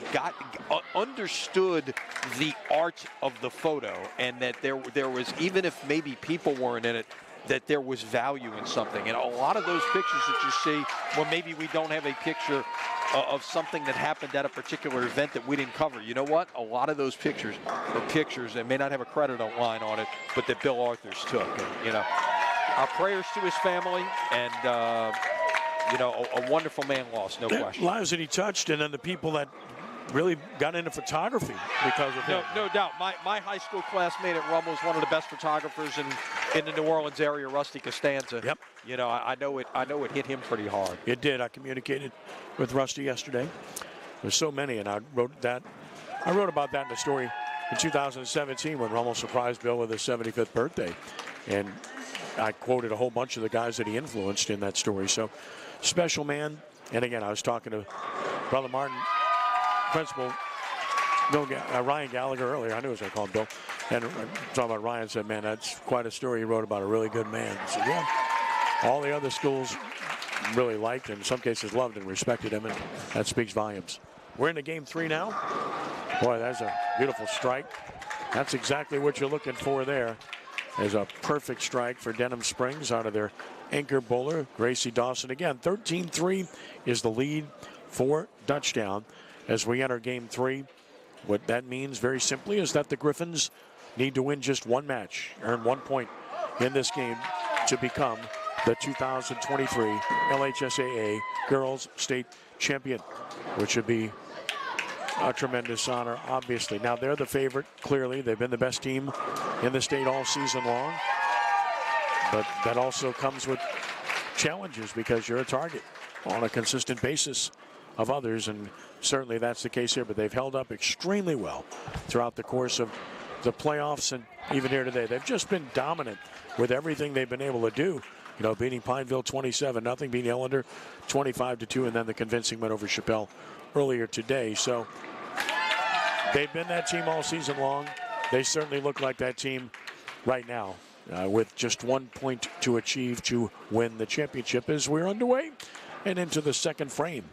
Understood the art of the photo, and that there was, even if maybe people weren't in it, that there was value in something. And a lot of those pictures that you see, well, maybe we don't have a picture of something that happened at a particular event that we didn't cover. You know what? A lot of those pictures are pictures that may not have a credit line on it, but that Bill Arthurs took. And, our prayers to his family, and, a wonderful man lost, no question. Lives that he touched, and then the people that really got into photography because of him. No doubt. My high school classmate at Rummel was one of the best photographers in the New Orleans area, Rusty Costanza. Yep. I know it hit him pretty hard. It did. I communicated with Rusty yesterday. There's so many, and I wrote about that in the story in 2017 when Rummel surprised Bill with his 75th birthday. And I quoted a whole bunch of the guys that he influenced in that story. So, special man. And again, I was talking to Brother Martin, Principal Ryan Gallagher earlier. I knew I was going to call him Bill. And talking about Ryan, said, man, that's quite a story he wrote about a really good man. So, yeah, all the other schools really liked and in some cases loved and respected him, and that speaks volumes. We're into Game 3 now. Boy, that's a beautiful strike. That's exactly what you're looking for there. There's a perfect strike for Denham Springs out of their anchor bowler, Gracie Dawson. Again, 13-3 is the lead for Dutchtown as we enter Game 3. What that means, very simply, is that the Griffins need to win just one match, earn 1 point in this game to become the 2023 LHSAA Girls State Champion, which would be a tremendous honor, obviously. Now, they're the favorite, clearly. They've been the best team in the state all season long. But that also comes with challenges because you're a target on a consistent basis of others, and certainly that's the case here. But they've held up extremely well throughout the course of the playoffs and even here today. They've just been dominant with everything they've been able to do. You know, beating Pineville 27-0, beating Ellender 25-2, and then the convincing win over Chappelle earlier today. So they've been that team all season long. They certainly look like that team right now, with just 1 point to achieve to win the championship as we're underway and into the second frame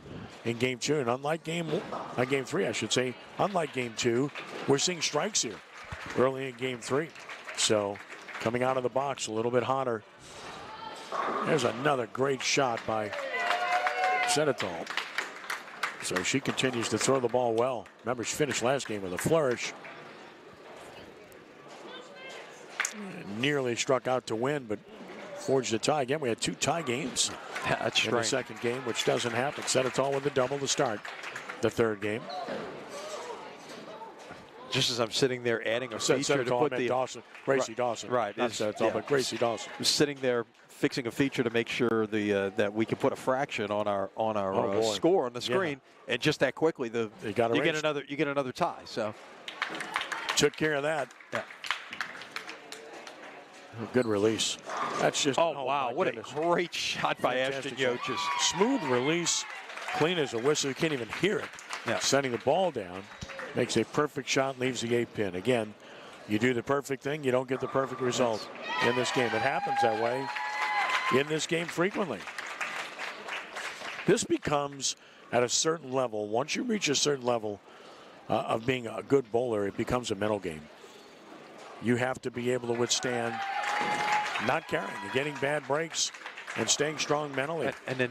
in Game 2. And unlike Game 3, I should say, unlike Game 2, we're seeing strikes here early in Game 3. So coming out of the box a little bit hotter. There's another great shot by Senetal. So she continues to throw the ball well. Remember, she finished last game with a flourish. Nearly struck out to win, but forged a tie. Again, we had 2 tie games That's in the second game, which doesn't happen. Senetal with a double to start the third game. Just as I'm sitting there adding a feature to put the Dawson, Gracie Dawson, right? Not Senetal, but Gracie Dawson. Sitting there fixing a feature to make sure that we can put a fraction on our score on the screen, and just that quickly you get another tie. So took care of that. Yeah. Good release. That's just wow! What a great shot by Ashton Yoches. Smooth release, clean as a whistle. You can't even hear it. Yeah. Sending the ball down, makes a perfect shot, leaves the 8-pin. Again, you do the perfect thing, you don't get the perfect result in this game. It happens that way in this game frequently. This becomes, at a certain level, once you reach a certain level of being a good bowler, it becomes a mental game. You have to be able to withstand not carrying and getting bad breaks and staying strong mentally. And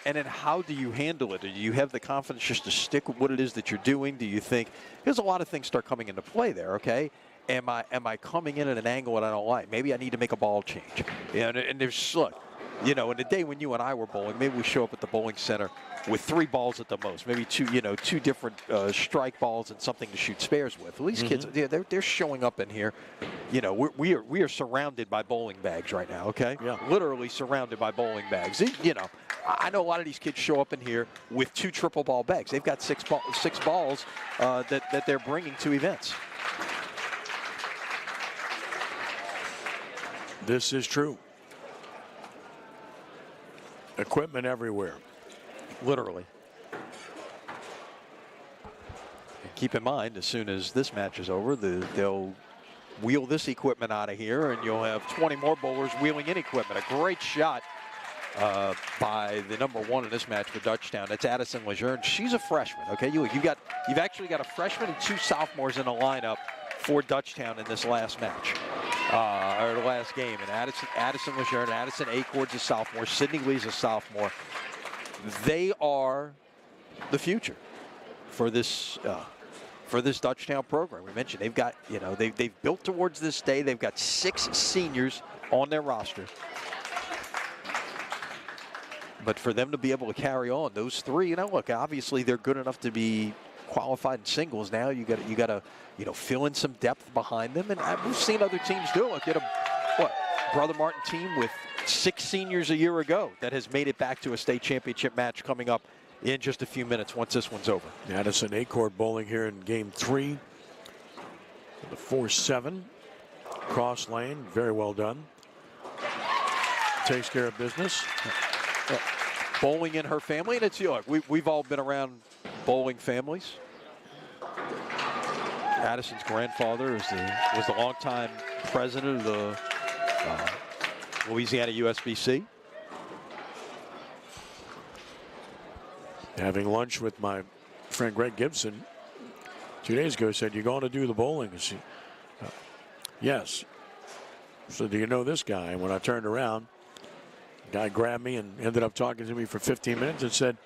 then how do you handle it? Do you have the confidence just to stick with what it is that you're doing? Do you think, there's a lot of things start coming into play there, okay? Am I coming in at an angle that I don't like? Maybe I need to make a ball change. Yeah, and there's, look, you know, in the day when you and I were bowling, maybe we show up at the bowling center with 3 balls at the most, maybe 2 different strike balls and something to shoot spares with. Well, these kids, they're showing up in here. You know, we are surrounded by bowling bags right now. Okay, yeah, literally surrounded by bowling bags. You know, I know a lot of these kids show up in here with 2 triple ball bags. They've got 6 balls that they're bringing to events. This is true. Equipment everywhere. Literally. And keep in mind, as soon as this match is over, they'll wheel this equipment out of here, and you'll have 20 more bowlers wheeling in equipment. A great shot by the #1 in this match for Dutchtown. That's Addison Lejeune. She's a freshman. Okay, you've actually got a freshman and 2 sophomores in the lineup for Dutchtown in this last match. Or the last game. And Addison Lejeune, Addison Acord's a sophomore, Sydney Lee's a sophomore. They are the future for this Dutchtown program. We mentioned they've got, you know, they've built towards this day. They've got 6 seniors on their roster. But for them to be able to carry on, those 3, you know, look, obviously they're good enough to be qualified in singles. Now you got to you know, fill in some depth behind them, and we've seen other teams do it. Look, get a Brother Martin team with 6 seniors a year ago that has made it back to a state championship match coming up in just a few minutes once this one's over. Addison Acord bowling here in Game 3. The 4-7 cross lane, very well done. Takes care of business. Bowling in her family, and it's, look, we've all been around bowling families. Addison's grandfather was the longtime president of the Louisiana USBC. Having lunch with my friend Greg Gibson 2 days ago, said, "You going to do the bowling?" She, yes. So, do you know this guy? And when I turned around, the guy grabbed me and ended up talking to me for 15 minutes and said,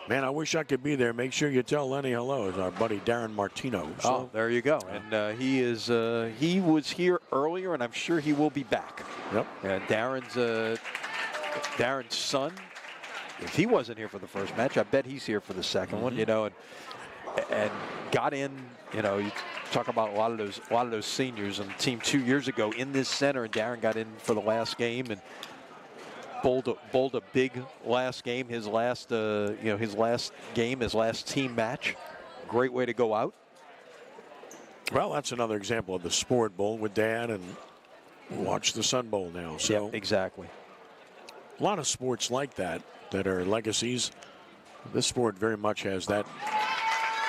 "Man, I wish I could be there. Make sure you tell Lenny hello." It's our buddy Darren Martino. So, oh, there you go. And he was here earlier, and I'm sure he will be back. Yep. And Darren's son, if he wasn't here for the first match, I bet he's here for the second one. You know, and got in. You know, you talk about a lot of those seniors on the team 2 years ago in this center, and Darren got in for the last game, and bowled a big last game, his last his last game, his last team match. Great way to go out. Well, that's another example of the sport. Bowl with Dad and watch the Sun Bowl now. So yeah, exactly. A lot of sports like that are legacies. This sport very much has that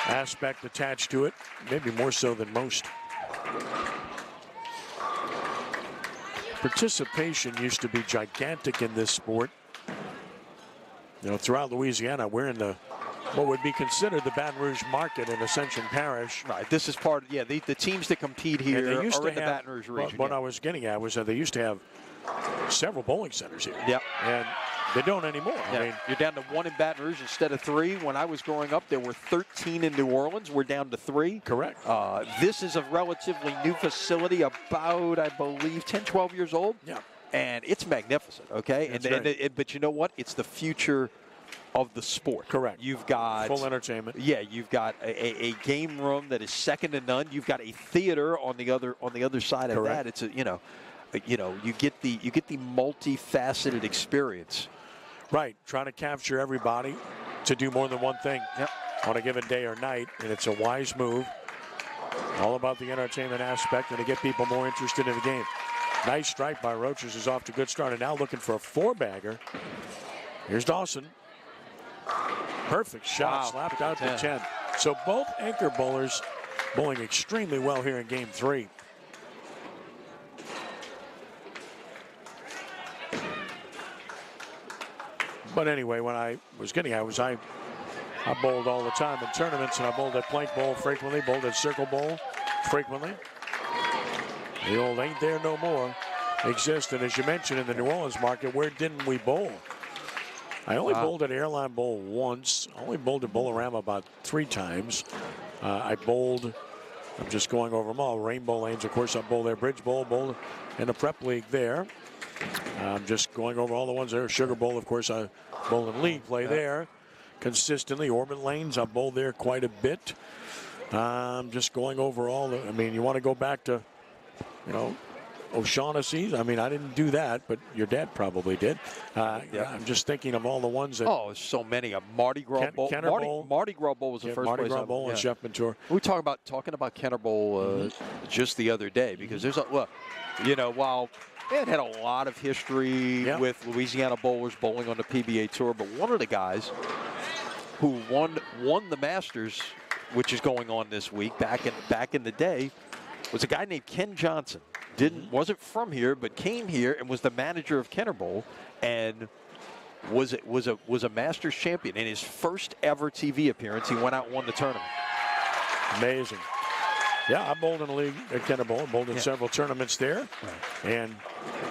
aspect attached to it, maybe more so than most. Participation used to be gigantic in this sport. You know, throughout Louisiana, we're in what would be considered the Baton Rouge market in Ascension Parish. Right. This is part of, the teams that compete here are in the Baton Rouge region. What I was getting at was that they used to have several bowling centers here. Yep. And they don't anymore. Yeah. I mean, you're down to 1 in Baton Rouge instead of 3. When I was growing up, there were 13 in New Orleans. We're down to 3. Correct. This is a relatively new facility, about, I believe, 10, 12 years old. Yeah. And it's magnificent, okay? But you know what? It's the future of the sport. Correct. You've got full entertainment. Yeah, you've got a game room that is second to none. You've got a theater on the other side of Correct. that. It's you get the multifaceted experience. Right, trying to capture everybody to do more than one thing on a given day or night, and it's a wise move. All about the entertainment aspect and to get people more interested in the game. Nice strike by Roaches, is off to a good start, and now looking for a 4-bagger. Here's Dawson. Perfect shot, slapped out to 10. So both anchor bowlers bowling extremely well here in Game 3. But anyway, when I was getting at was I bowled all the time in tournaments, and I bowled at plank bowl frequently, bowled at circle bowl frequently. The old ain't there no more exists, and as you mentioned in the New Orleans market, where didn't we bowl? I only bowled at Airline Bowl once. I only bowled at Bowlerama about 3 times. I bowled, I'm just going over them all, Rainbow Lanes, of course, I bowled there, Bridge Bowl, bowled in the prep league there. I'm just going over all the ones there. Sugar Bowl, of course, I bowled in league play there consistently. Orbit Lanes, I bowled there quite a bit. I'm just going over all the, I mean, you want to go back to, O'Shaughnessy's. I mean, I didn't do that, but your dad probably did. I'm just thinking of all the ones that. Oh, there's so many. A Mardi Gras Bowl. Mardi Gras Bowl was the first Mardi place. Gras Bowl and Chef Ventura. We were talking about Kenner Bowl just the other day, because there's while it had a lot of history with Louisiana bowlers bowling on the PBA Tour, but one of the guys who won the Masters, which is going on this week, back in the day, was a guy named Ken Johnson. Wasn't from here, but came here and was the manager of Kenner Bowl, and was a Masters champion. In his first ever TV appearance, he went out and won the tournament. Amazing. Yeah, I bowled in a league at Kenner Bowl. I bowled in several tournaments there. Right. And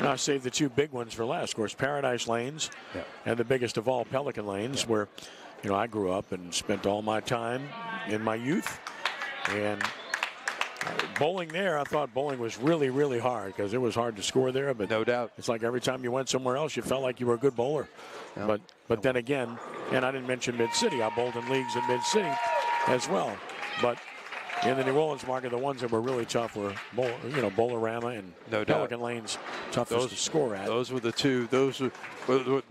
I saved the 2 big ones for last. Of course, Paradise Lanes and the biggest of all, Pelican Lanes, where I grew up and spent all my time in my youth. And bowling there, I thought bowling was really, really hard because it was hard to score there. But no doubt, it's like every time you went somewhere else, you felt like you were a good bowler. Yeah. But then again, and I didn't mention Mid-City. I bowled in leagues in Mid-City as well. But in the New Orleans market, the ones that were really tough were, Bowlerama and Pelican Lanes, toughest to score at. Those were the 2. Those were.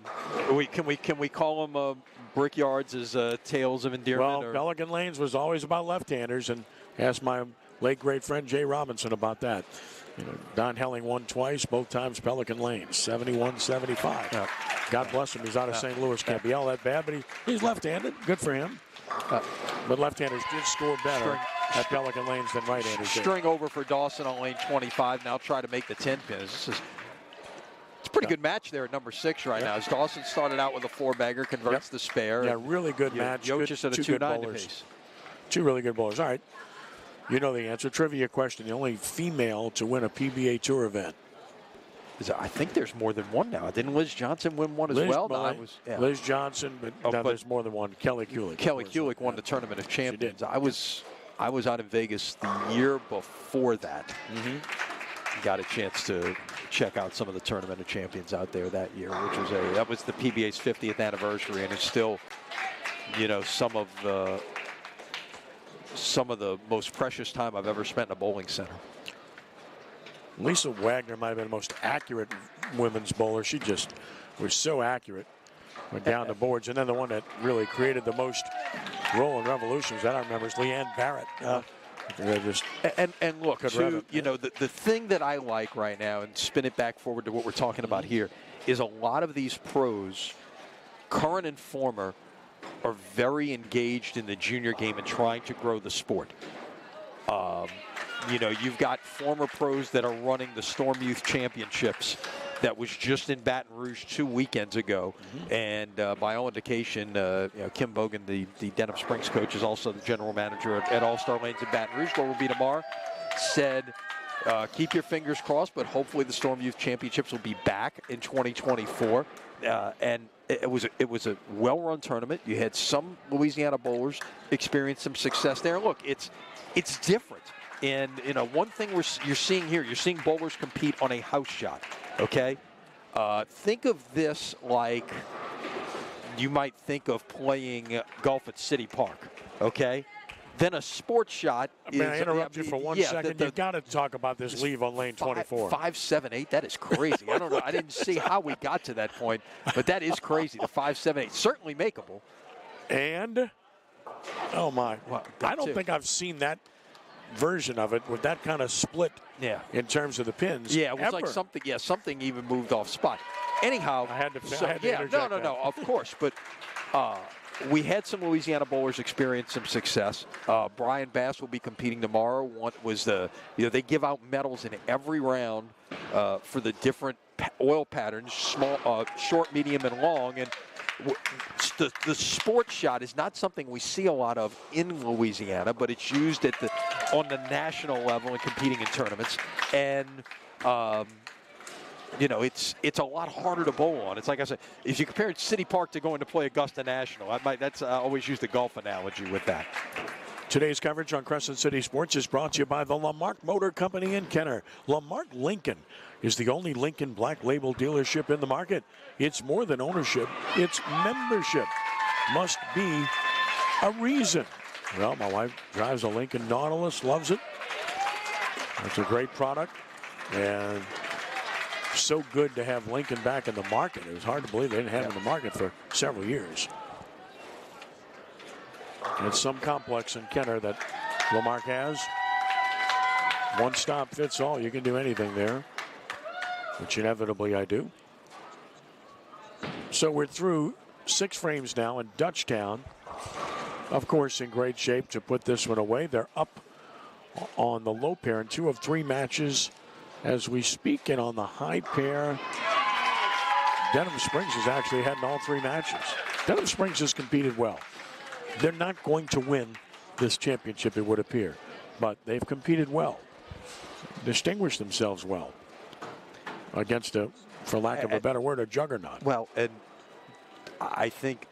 Can we call them brickyards as tales of endearment? Well, Pelican Lanes was always about left-handers, and asked my late great friend Jay Robinson about that. Don Helling won twice, both times Pelican Lanes, 71-75. Yeah. God bless him. He's out of St. Louis. Can't be all that bad, but he's left-handed. Good for him. But left-handers did score better at Pelican Lanes than right-handers did. String over for Dawson on lane 25. Now try to make the 10 pin. It's a pretty good match there at number 6 right now. As Dawson started out with a 4-bagger, converts the spare. Yeah, really good match. Ochsner at a 2-9 pace. 2 really good bowlers. All right. You know the answer. Trivia question. The only female to win a PBA Tour event. I think there's more than one now. Didn't Liz Johnson win one as well? Liz Johnson, but there's more than one. Kelly Kulick. Kelly Kulick won the Tournament of Champions. I was out in Vegas the year before that. Got a chance to check out some of the Tournament of Champions out there that year, which was the PBA's 50th anniversary, and it's still, some of the most precious time I've ever spent in a bowling center. Lisa Wagner might have been the most accurate women's bowler. She just was so accurate. Went down the boards. And then the one that really created the most rolling revolutions that I remember is Leanne Barrett. And look, too, you know, the thing that I like right now, and spin it back forward to what we're talking about here, is a lot of these pros, current and former, are very engaged in the junior game and trying to grow the sport. You know, you've got former pros that are running the Storm Youth Championships that was just in Baton Rouge 2 weekends ago. And by all indication, you know, Kim Bogan, the Denham Springs coach, is also the general manager at All-Star Lanes in Baton Rouge, where we'll be tomorrow, said, keep your fingers crossed, but hopefully the Storm Youth Championships will be back in 2024. And it was a well-run tournament. You had some Louisiana bowlers experience some success there. Look, it's different. And, you know, one thing you're seeing here, you're seeing bowlers compete on a house shot, okay? Think of this like you might think of playing golf at City Park, okay? Then a sports shot is... May I interrupt you for 1 second? You've got to talk about this leave on lane 24. 5, 7, 8, that is crazy. I don't know. I didn't see how we got to that point, but that is crazy. The 5, 7, 8, certainly makeable. And, oh my, well, I don't think I've seen that version of it with that kind of split in terms of the pins. Yeah, it was like something, something even moved off spot. Anyhow, I had to no, of course, but we had some Louisiana bowlers experience some success. Brian Bass will be competing tomorrow. One was they give out medals in every round for the different oil patterns, small, short, medium, and long. And the sports shot is not something we see a lot of in Louisiana, but it's used on the national level and competing in tournaments. And you know, it's a lot harder to bowl on. It's like I said, if you compare City Park to going to play Augusta National, I always use the golf analogy with that. Today's coverage on Crescent City Sports is brought to you by the Lamarck Motor Company in Kenner. Lamarck Lincoln is the only Lincoln Black Label dealership in the market. It's more than ownership, it's membership. Must be a reason. Well, my wife drives a Lincoln Nautilus, loves it. That's a great product. And so good to have Lincoln back in the market. It was hard to believe they didn't have him in the market for several years. It's some complex in Kenner that Lamarck has. One stop fits all. You can do anything there, which inevitably I do. So we're through 6 frames now in Dutchtown. Of course, in great shape to put this one away. They're up on the low pair in 2 of 3 matches as we speak, and on the high pair, Denham Springs has actually had in all 3 matches. Denham Springs has competed well. They're not going to win this championship, it would appear, but they've competed well, distinguished themselves well against a, for lack of a better word, a juggernaut. Well, and I think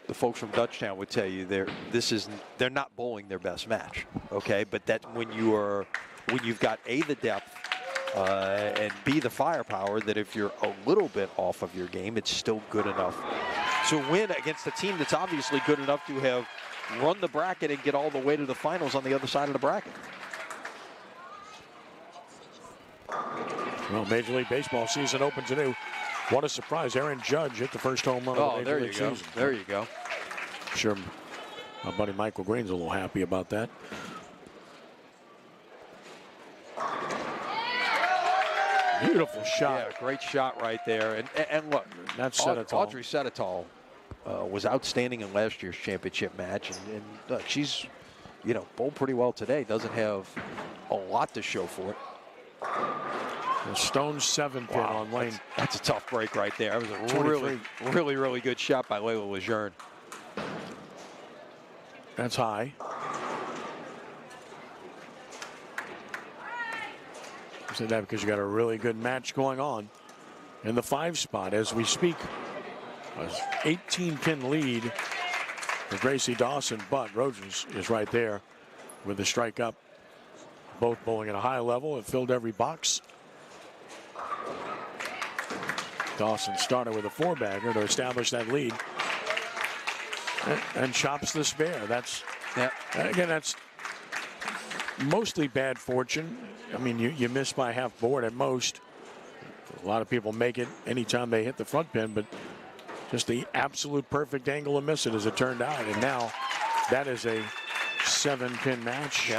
the folks from Dutchtown would tell you they're not bowling their best match, okay? But that when you've got A, the depth, and B, the firepower, that if you're a little bit off of your game, it's still good enough to win against a team that's obviously good enough to have run the bracket and get all the way to the finals on the other side of the bracket. Well, Major League Baseball season opens anew. What a surprise. Aaron Judge hit the first home run of the Major League season. There you go. Sure, my buddy Michael Green's a little happy about that. Beautiful shot. Yeah, great shot right there. And look, that's Audrey Setitol was outstanding in last year's championship match, and she's, you know, bowled pretty well today. Doesn't have a lot to show for it. The stone 7 pin on lane. That's a tough break right there. That was a really good shot by Layla Lejeune. That's high. I said that because you got a really good match going on in the 5 spot as we speak. An 18-pin lead for Gracie Dawson, but Rogers is right there with the strike up. Both bowling at a high level and filled every box. Dawson started with a 4-bagger to establish that lead and chops the spare. That's, again, that's mostly bad fortune. I mean, you miss by half board at most. A lot of people make it anytime they hit the front pin, but just the absolute perfect angle to miss it as it turned out. And now that is a 7-pin match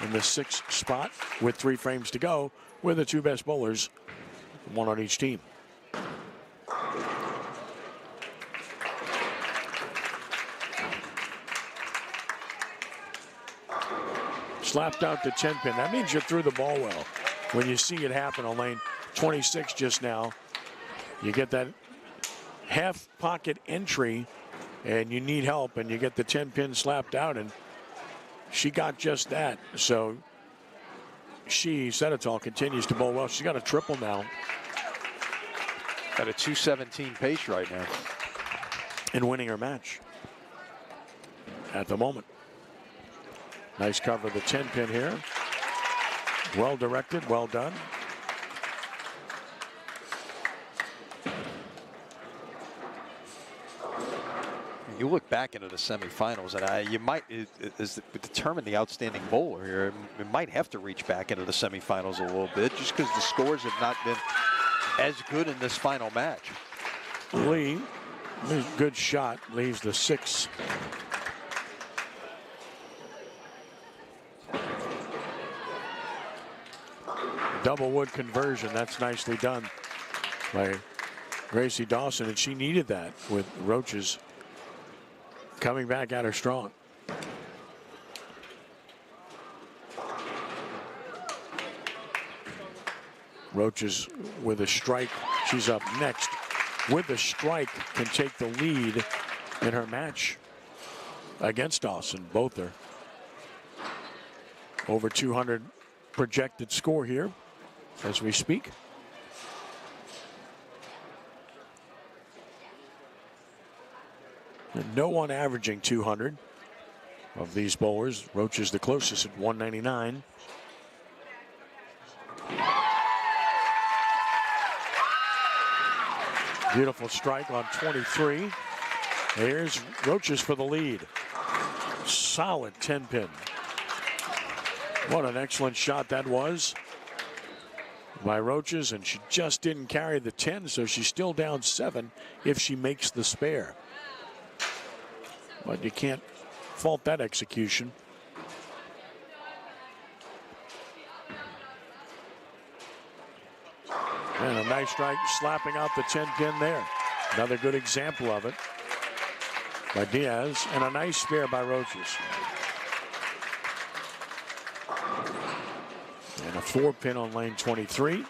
in the 6th spot with 3 frames to go, with the 2 best bowlers, 1 on each team. Slapped out the 10-pin. That means you threw the ball well. When you see it happen on lane 26 just now, you get that half pocket entry and you need help, and you get the 10-pin slapped out, and she got just that. So Setitol continues to bowl well. She's got a triple now. Got a 217 pace right now. And winning her match at the moment. Nice cover of the 10-pin here. Well directed, well done. You look back into the semifinals, and you might determine the outstanding bowler here. It might have to reach back into the semifinals a little bit, just because the scores have not been as good in this final match. Lee, good shot, leaves the 6. Double wood conversion. That's nicely done by Gracie Dawson, and she needed that with Roaches coming back at her strong. Roaches with a strike. She's up next. With the strike, can take the lead in her match against Dawson. Both are over 200 projected score here as we speak. And no one averaging 200 of these bowlers. Roach is the closest at 199. Beautiful strike on 23. Here's Roaches for the lead. Solid 10-pin. What an excellent shot that was by Roaches, and she just didn't carry the 10, so she's still down 7 if she makes the spare. But you can't fault that execution. And a nice strike, slapping out the 10-pin there. Another good example of it by Diaz, and a nice spare by Roaches. And a 4-pin on lane 23.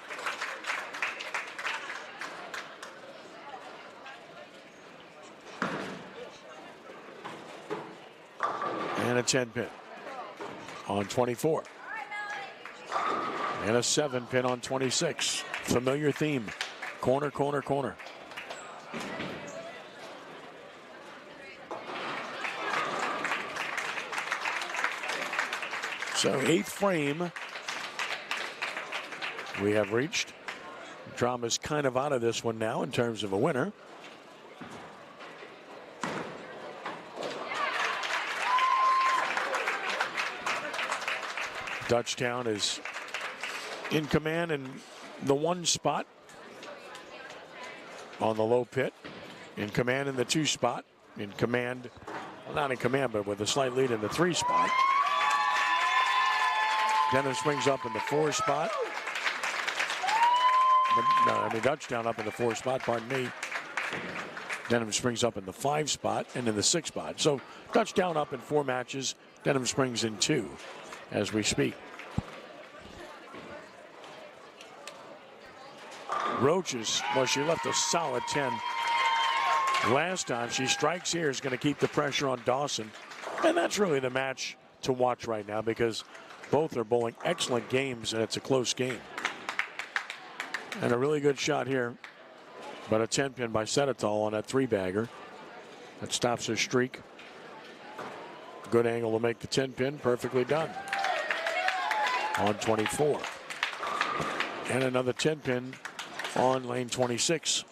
And a 10-pin on 24. And a 7-pin on 26. Familiar theme. Corner, corner, corner. So 8th frame we have reached. Drama's kind of out of this one now in terms of a winner. Dutchtown is in command in the 1 spot on the low pit, in command in the 2 spot, in command, well, not in command, but with a slight lead in the 3 spot. Denham Springs up in the 4 spot. No, I mean Dutchtown up in the 4 spot, pardon me. Denham Springs up in the 5 spot and in the 6 spot. So Dutchtown up in 4 matches, Denham Springs in 2 as we speak. Roaches, well, she left a solid 10 last time. She strikes here, is going to keep the pressure on Dawson. And that's really the match to watch right now, because both are bowling excellent games and it's a close game. And a really good shot here, but a 10-pin by Setitol on that 3-bagger. That stops her streak. Good angle to make the 10-pin, perfectly done. On 24. And another 10-pin on lane 26.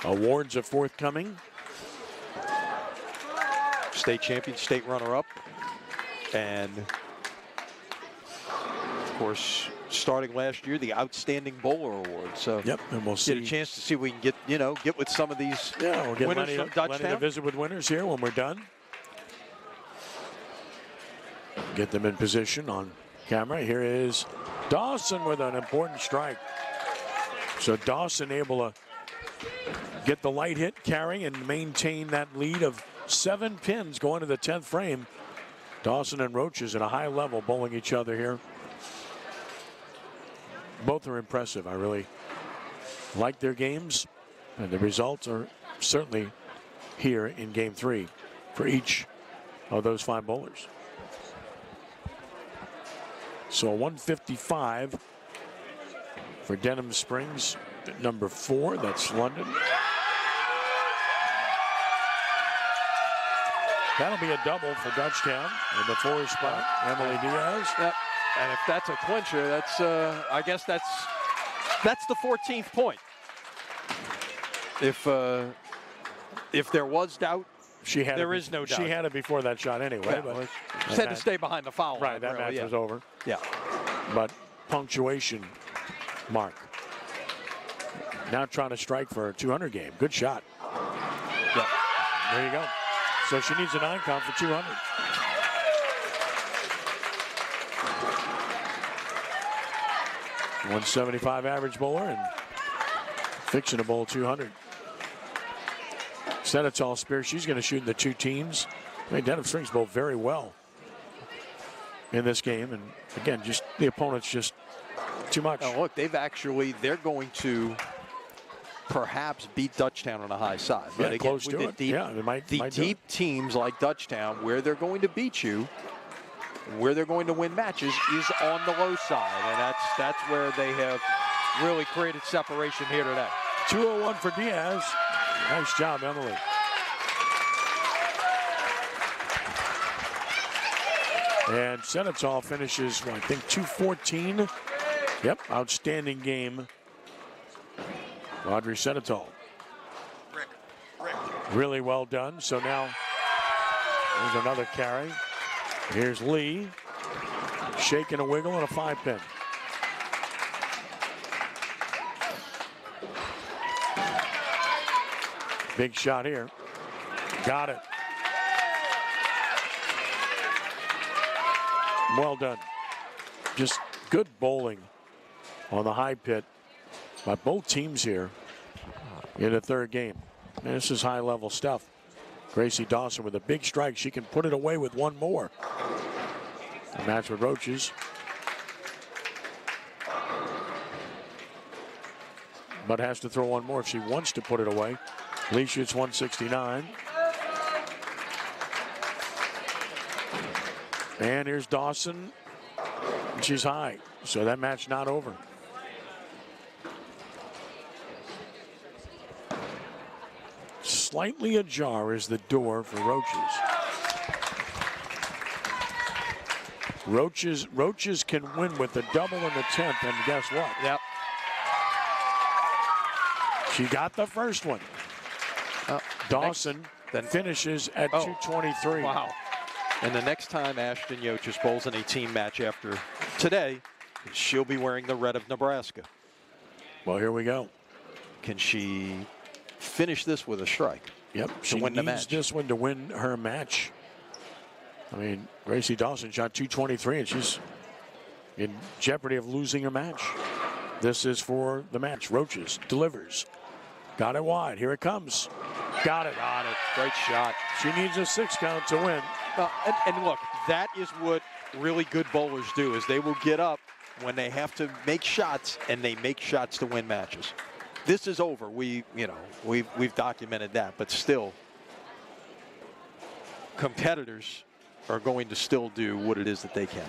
Awards are forthcoming. State champion, state runner-up, and course, starting last year, the Outstanding Bowler Award. So yep, and we'll see. Get a chance to see if we can get, get with some of these we'll get winners from Dutchtown. Lenny to visit with winners here when we're done. Get them in position on camera. Here is Dawson with an important strike. So Dawson able to get the light hit, carry, and maintain that lead of 7 pins going to the 10th frame. Dawson and Roaches at a high level bowling each other here. Both are impressive. I really like their games, and the results are certainly here in Game 3 for each of those 5 bowlers. So 155 for Denham Springs, number 4. That's London. That'll be a double for Dutchtown in the 4 spot. Emily Diaz. Yep. And if that's a clincher, that's I guess that's the 14th point. If there was doubt, there is no doubt. She had it before that shot anyway. Yeah, but she had to stay behind the foul. Right, that match was over. Yeah. But punctuation mark. Now trying to strike for a 200 game. Good shot. Yeah. There you go. So she needs a 9 count for 200. .175 average bowler and fixing to bowl 200. Senatol Spear, she's going to shoot in the 2 teams. I mean, Denham Springs bowl very well in this game, and again, just the opponent's just too much. Oh, look, they're going to perhaps beat Dutchtown on a high side. Yeah, but again, close to it. Deep, They might deep teams like Dutchtown, where they're going to beat you, where they're going to win matches, is on the low side, and that's where they have really created separation here today. 201 for Diaz. Nice job, Emily. And Senatol finishes, I think, 214. Yep, outstanding game. Audrey Senatol. Really well done. So now there's another carry. Here's Lee. Shaking a wiggle and a 5-pin. Big shot here. Got it. Well done. Just good bowling on the high pit by both teams here in the 3rd game. And this is high-level stuff. Gracie Dawson with a big strike. She can put it away with 1 more. A match with Roaches. But has to throw 1 more if she wants to put it away. Lee shoots 169. And here's Dawson. She's high. So that match not over. Slightly ajar is the door for Roaches. Roaches can win with the double in the 10th, and guess what? Yep. She got the first one. Dawson then finishes at 223. Wow. And the next time Ashton Yochis bowls in a team match after today, she'll be wearing the red of Nebraska. Well, here we go. Can she finish this with a strike? Yep. She win the needs match. this one to win her match. I mean, Gracie Dawson shot 223, and she's in jeopardy of losing her match. This is for the match. Roaches delivers. Got it wide. Here it comes. Got it. Got it. Great shot. She needs a 6 count to win. Well, and look, that is what really good bowlers do, is they will get up when they have to make shots, and they make shots to win matches. This is over. We've documented that, but still, competitors are going to still do what it is that they can.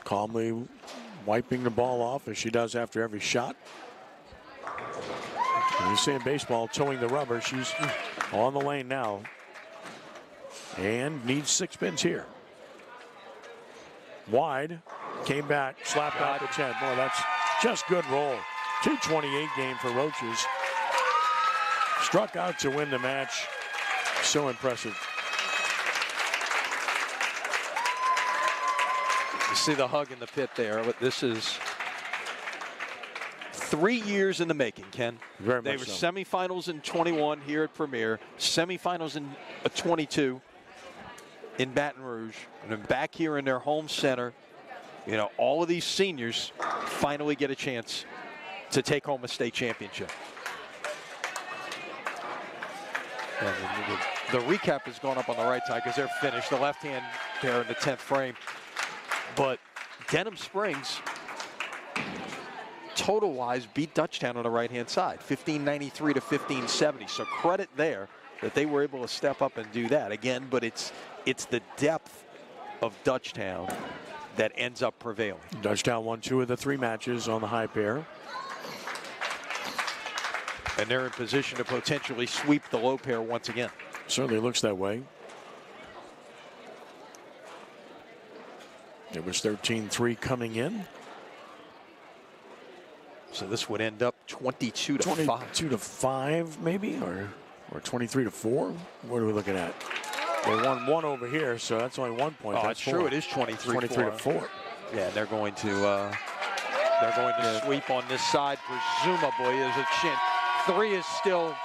Calmly wiping the ball off as she does after every shot. And you see in baseball, towing the rubber. She's on the lane now. And needs 6 pins here. Wide. Came back. Slapped out the 10. Boy, that's just good roll. 228 game for Roaches. Struck out to win the match. So impressive. see the hug in the pit there. But this is 3 years in the making, Ken. Very They much were so. semifinals in 21 here at Premier, semifinals in 22 in Baton Rouge, and then back here in their home center. You know, all of these seniors finally get a chance to take home a state championship. And the recap has gone up on the right side because they're finished. The left hand there in the 10th frame. But Denham Springs, total-wise, beat Dutchtown on the right-hand side, 1593 to 1570. So credit there that they were able to step up and do that again. But it's the depth of Dutchtown that ends up prevailing. Dutchtown won 2 of the 3 matches on the high pair. And they're in position to potentially sweep the low pair once again. Certainly looks that way. It was 13-3 coming in. So this would end up 22 to 5. 22 to 5 maybe, or 23 to 4. What are we looking at? They won 1 over here, so that's only 1 point. Oh, that's true. 4. It is 23 to 4. Yeah, they're going to sweep on this side, presumably, as a chin. 3 is still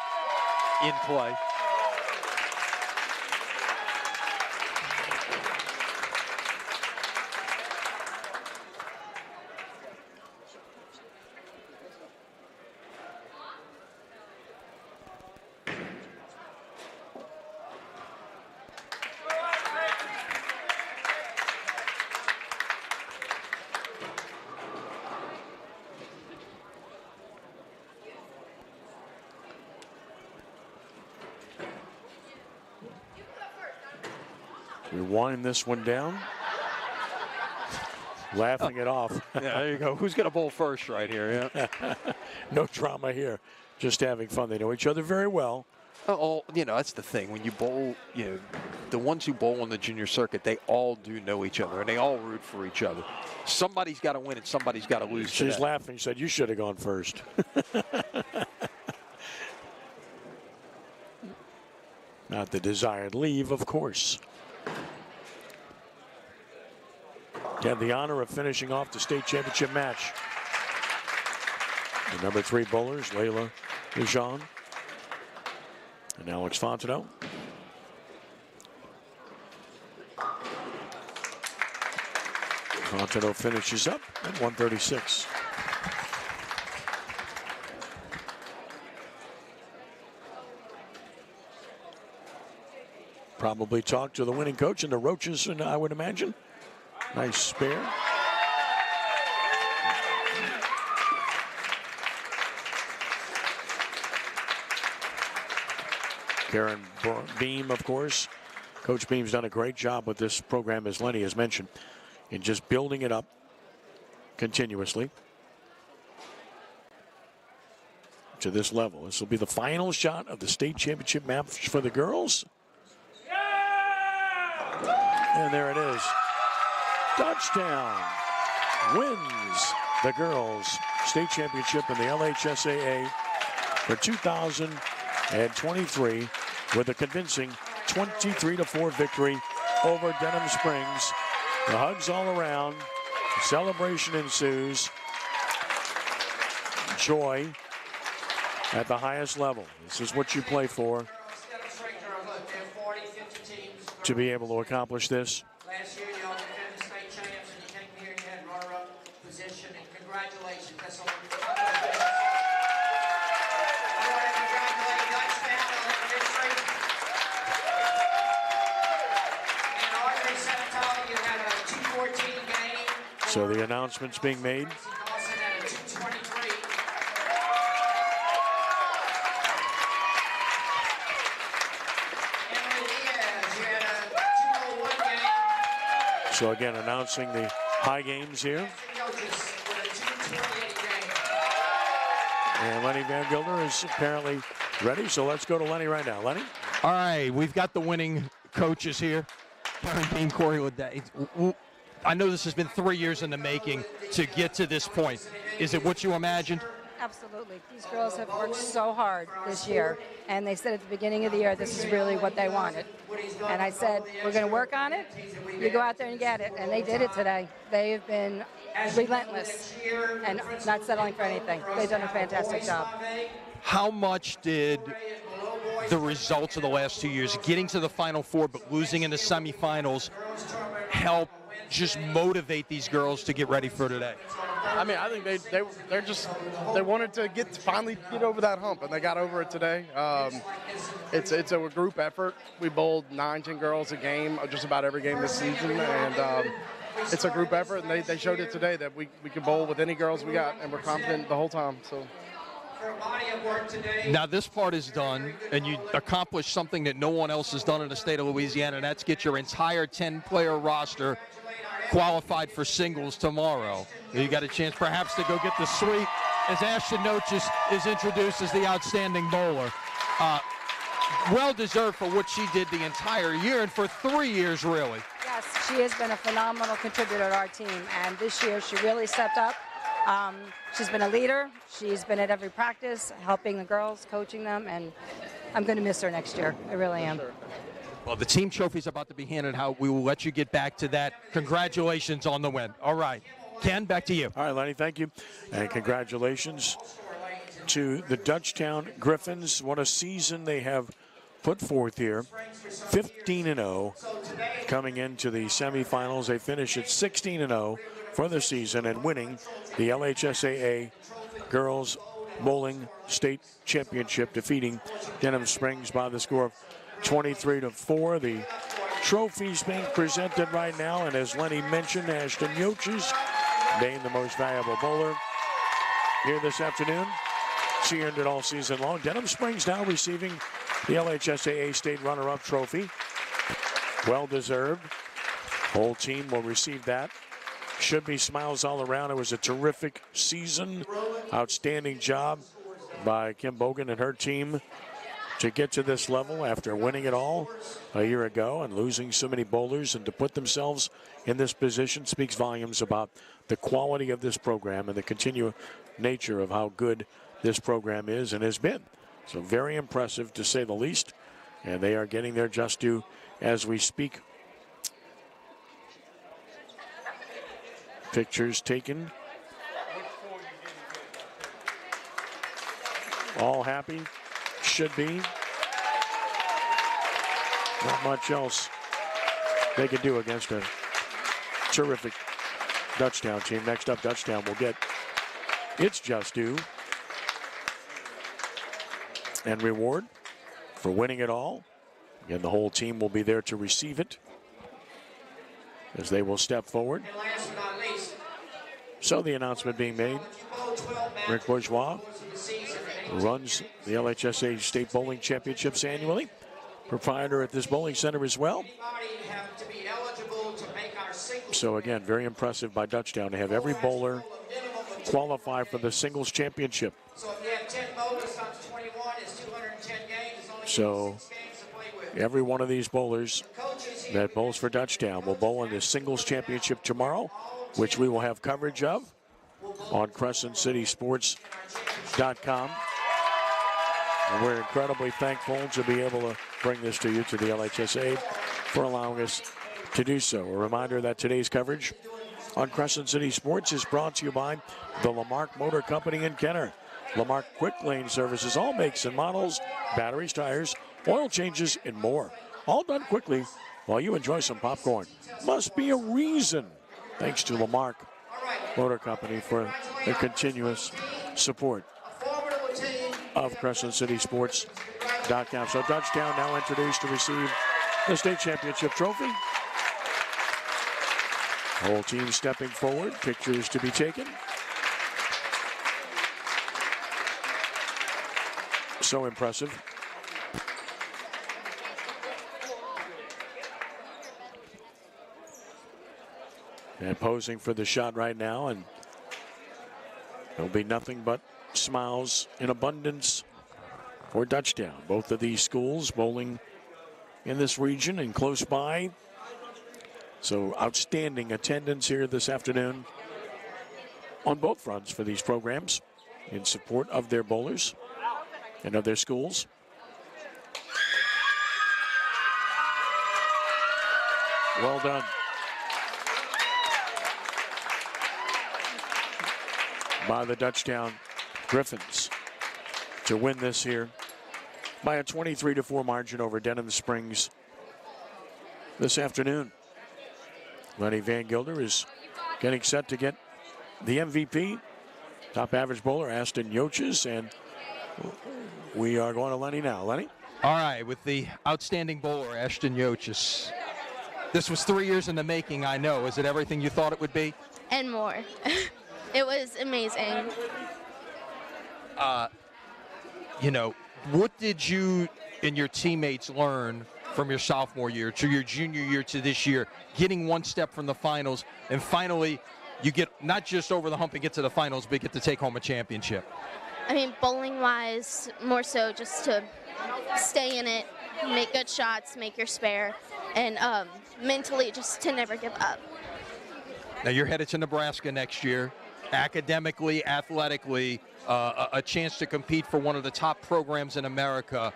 in play. We wind this one down. Laughing it off. Yeah, there you go. Who's going to bowl first right here? Yeah. No drama here. Just having fun. They know each other very well. Oh, you know, that's the thing. When you bowl, you know, the ones who bowl on the junior circuit, they all do know each other, and they all root for each other. Somebody's got to win and somebody's got to lose. She's today. laughing. She said, you should have gone first. Not the desired leave, of course. He had the honor of finishing off the state championship match. The number 3 bowlers, Layla Lejean and Alex Fontenot. Fontenot finishes up at 136. Probably talked to the winning coach and the Roaches, and I would imagine. Nice spare. Karen Beam, of course. Coach Beam's done a great job with this program, as Lenny has mentioned, in just building it up continuously to this level. This will be the final shot of the state championship match for the girls. And there it is. Dutchtown wins the girls' state championship in the LHSAA for 2023 with a convincing 23-4 victory over Denham Springs. The hugs all around. The celebration ensues. Joy at the highest level. This is what you play for, to be able to accomplish this. Last year, y'all defended the state champs, and you came here and you had runner-up position, and congratulations. That's all. I want to congratulate Dutchtown Elementary. And Audrey Sanatali, you had a 214 game. So the announcement's being made. Dawson had a 223. Emily Diaz, you had a 201 game. So again, announcing the high games here. And Lenny Van Gilder is apparently ready. So let's go to Lenny right now. Lenny? All right, we've got the winning coaches here. Karen Beam, Corey Ledet. I know this has been 3 years in the making to get to this point. Is it what you imagined? Absolutely. These girls have worked so hard this year, and they said at the beginning of the year this is really what they wanted. And I said, we're going to work on it. You go out there and get it, and they did it today. They have been relentless and not settling for anything. They've done a fantastic job. How much did the results of the last 2 years, getting to the Final Four but losing in the semifinals, help just motivate these girls to get ready for today? I mean, I think they wanted to finally get over that hump, and they got over it today. It's a group effort. We bowled 9-10 girls a game, just about every game this season, and it's a group effort, and they showed it today that we could bowl with any girls we got, and we're confident the whole time. So. Now this part is done, and you accomplished something that no one else has done in the state of Louisiana, and that's get your entire 10-player roster qualified for singles tomorrow. You got a chance perhaps to go get the sweep as Ashton Noches is introduced as the outstanding bowler. Well deserved for what she did the entire year and for 3 years, really. Yes, she has been a phenomenal contributor to our team, and this year she really stepped up. She's been a leader. She's been at every practice, helping the girls, coaching them, and I'm going to miss her next year. I really am. Well, the team trophy's about to be handed out. We will let you get back to that. Congratulations on the win. All right. Ken, back to you. All right, Lenny, thank you. And congratulations to the Dutchtown Griffins. What a season they have put forth here. 15-0 coming into the semifinals. They finish at 16-0 for the season and winning the LHSAA Girls Bowling State Championship, defeating Denham Springs by the score of 23-4. The trophy's being presented right now, and as Lenny mentioned, Ashton Noches named the most valuable bowler here this afternoon. She earned it all season long. Denham Springs now receiving the LHSAA State Runner-Up Trophy. Well deserved. Whole team will receive that. Should be smiles all around. It was a terrific season. Outstanding job by Kim Bogan and her team to get to this level after winning it all a year ago and losing so many bowlers, and to put themselves in this position speaks volumes about the quality of this program and the continual nature of how good this program is and has been. So very impressive to say the least, and they are getting their just due as we speak. Pictures taken. All happy. Should be. Not much else they could do against a terrific Dutchtown team. Next up, Dutchtown will get its just due and reward for winning it all. Again, the whole team will be there to receive it as they will step forward. So the announcement being made, Rick Bourgeois, who runs the LHSA State Bowling Championships annually, proprietor at this bowling center as well. So again, very impressive by Dutchtown to have every bowler qualify for the singles championship. So if you have 10 bowlers times 21 is 210 games. It's only So 6 games to play with. every one of these bowlers that bowls for Dutchtown will bowl in the singles championship tomorrow, which we will have coverage of on CrescentCitySports.com. And we're incredibly thankful to be able to bring this to you, to the LHSA, for allowing us to do so. A reminder that today's coverage on Crescent City Sports is brought to you by the Lamarck Motor Company in Kenner. Lamarck Quick Lane services all makes and models, batteries, tires, oil changes, and more. All done quickly while you enjoy some popcorn. Must be a reason. Thanks to Lamarck Motor Company for the continuous support of CrescentCitySports.com. So Dutchtown now introduced to receive the state championship trophy. Whole team stepping forward, pictures to be taken. So impressive. And posing for the shot right now, and there'll be nothing but smiles in abundance for Dutchtown. Both of these schools bowling in this region and close by. So outstanding attendance here this afternoon on both fronts for these programs. in support of their bowlers and of their schools. Well done. By the Dutchtown Griffins to win this here by a 23-4 margin over Denham Springs this afternoon. Lenny Van Gilder is getting set to get the MVP. Top average bowler, Ashton Yoches, and we are going to Lenny now. Lenny? All right, with the outstanding bowler, Ashton Yoches. This was 3 years in the making, I know. Is it everything you thought it would be? And more. It was amazing. You know, what did you and your teammates learn from your sophomore year to your junior year to this year, getting one step from the finals, and finally you get not just over the hump and get to the finals, but get to take home a championship? I mean, bowling-wise, more so just to stay in it, make good shots, make your spare, and mentally just to never give up. Now you're headed to Nebraska next year. Academically, athletically, a chance to compete for one of the top programs in America.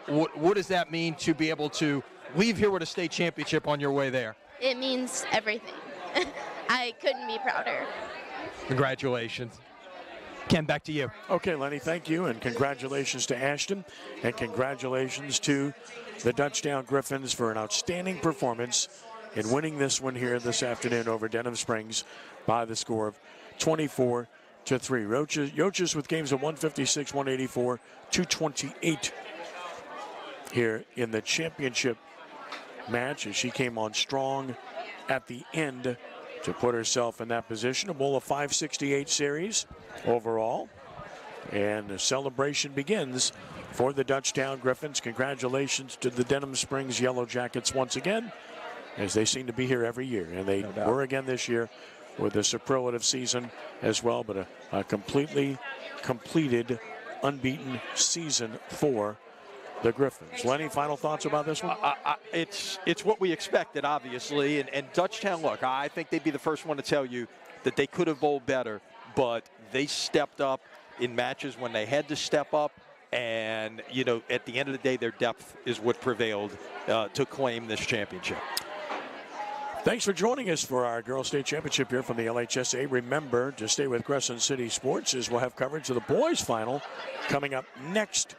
What does that mean to be able to leave here with a state championship on your way there? It means everything. I couldn't be prouder. Congratulations. Ken, back to you. Okay, Lenny, thank you, and congratulations to Ashton, and congratulations to the Dutchtown Griffins for an outstanding performance in winning this one here this afternoon over Denham Springs by the score of 24-3. Yoches with games of 156, 184, 228 here in the championship match, as she came on strong at the end to put herself in that position. A bowl of 568 series overall. And the celebration begins for the Dutchtown Griffins. Congratulations to the Denham Springs Yellow Jackets once again, as they seem to be here every year. And they were again this year with a superlative season as well, but a completely completed, unbeaten season for the Griffins. Lenny, final thoughts about this one? It's what we expected, obviously. And Dutchtown, look, I think they'd be the first one to tell you that they could have bowled better, but they stepped up in matches when they had to step up. And, you know, at the end of the day, their depth is what prevailed to claim this championship. Thanks for joining us for our Girls State Championship here from the LHSAA. Remember to stay with Crescent City Sports, as we'll have coverage of the boys' final coming up next.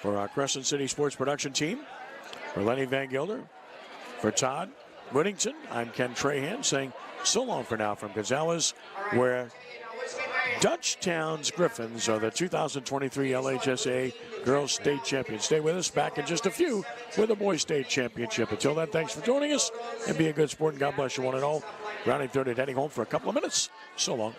For our Crescent City Sports production team, for Lenny Van Gilder, for Todd Whittington, I'm Ken Trahan saying so long for now from Gonzales, where Dutchtown's Griffins are the 2023 LHSAA Girls State Champions. Stay with us, back in just a few with the Boys State Championship. Until then, thanks for joining us, and be a good sport, and God bless you one and all. Rounding third and heading home for a couple of minutes. So long.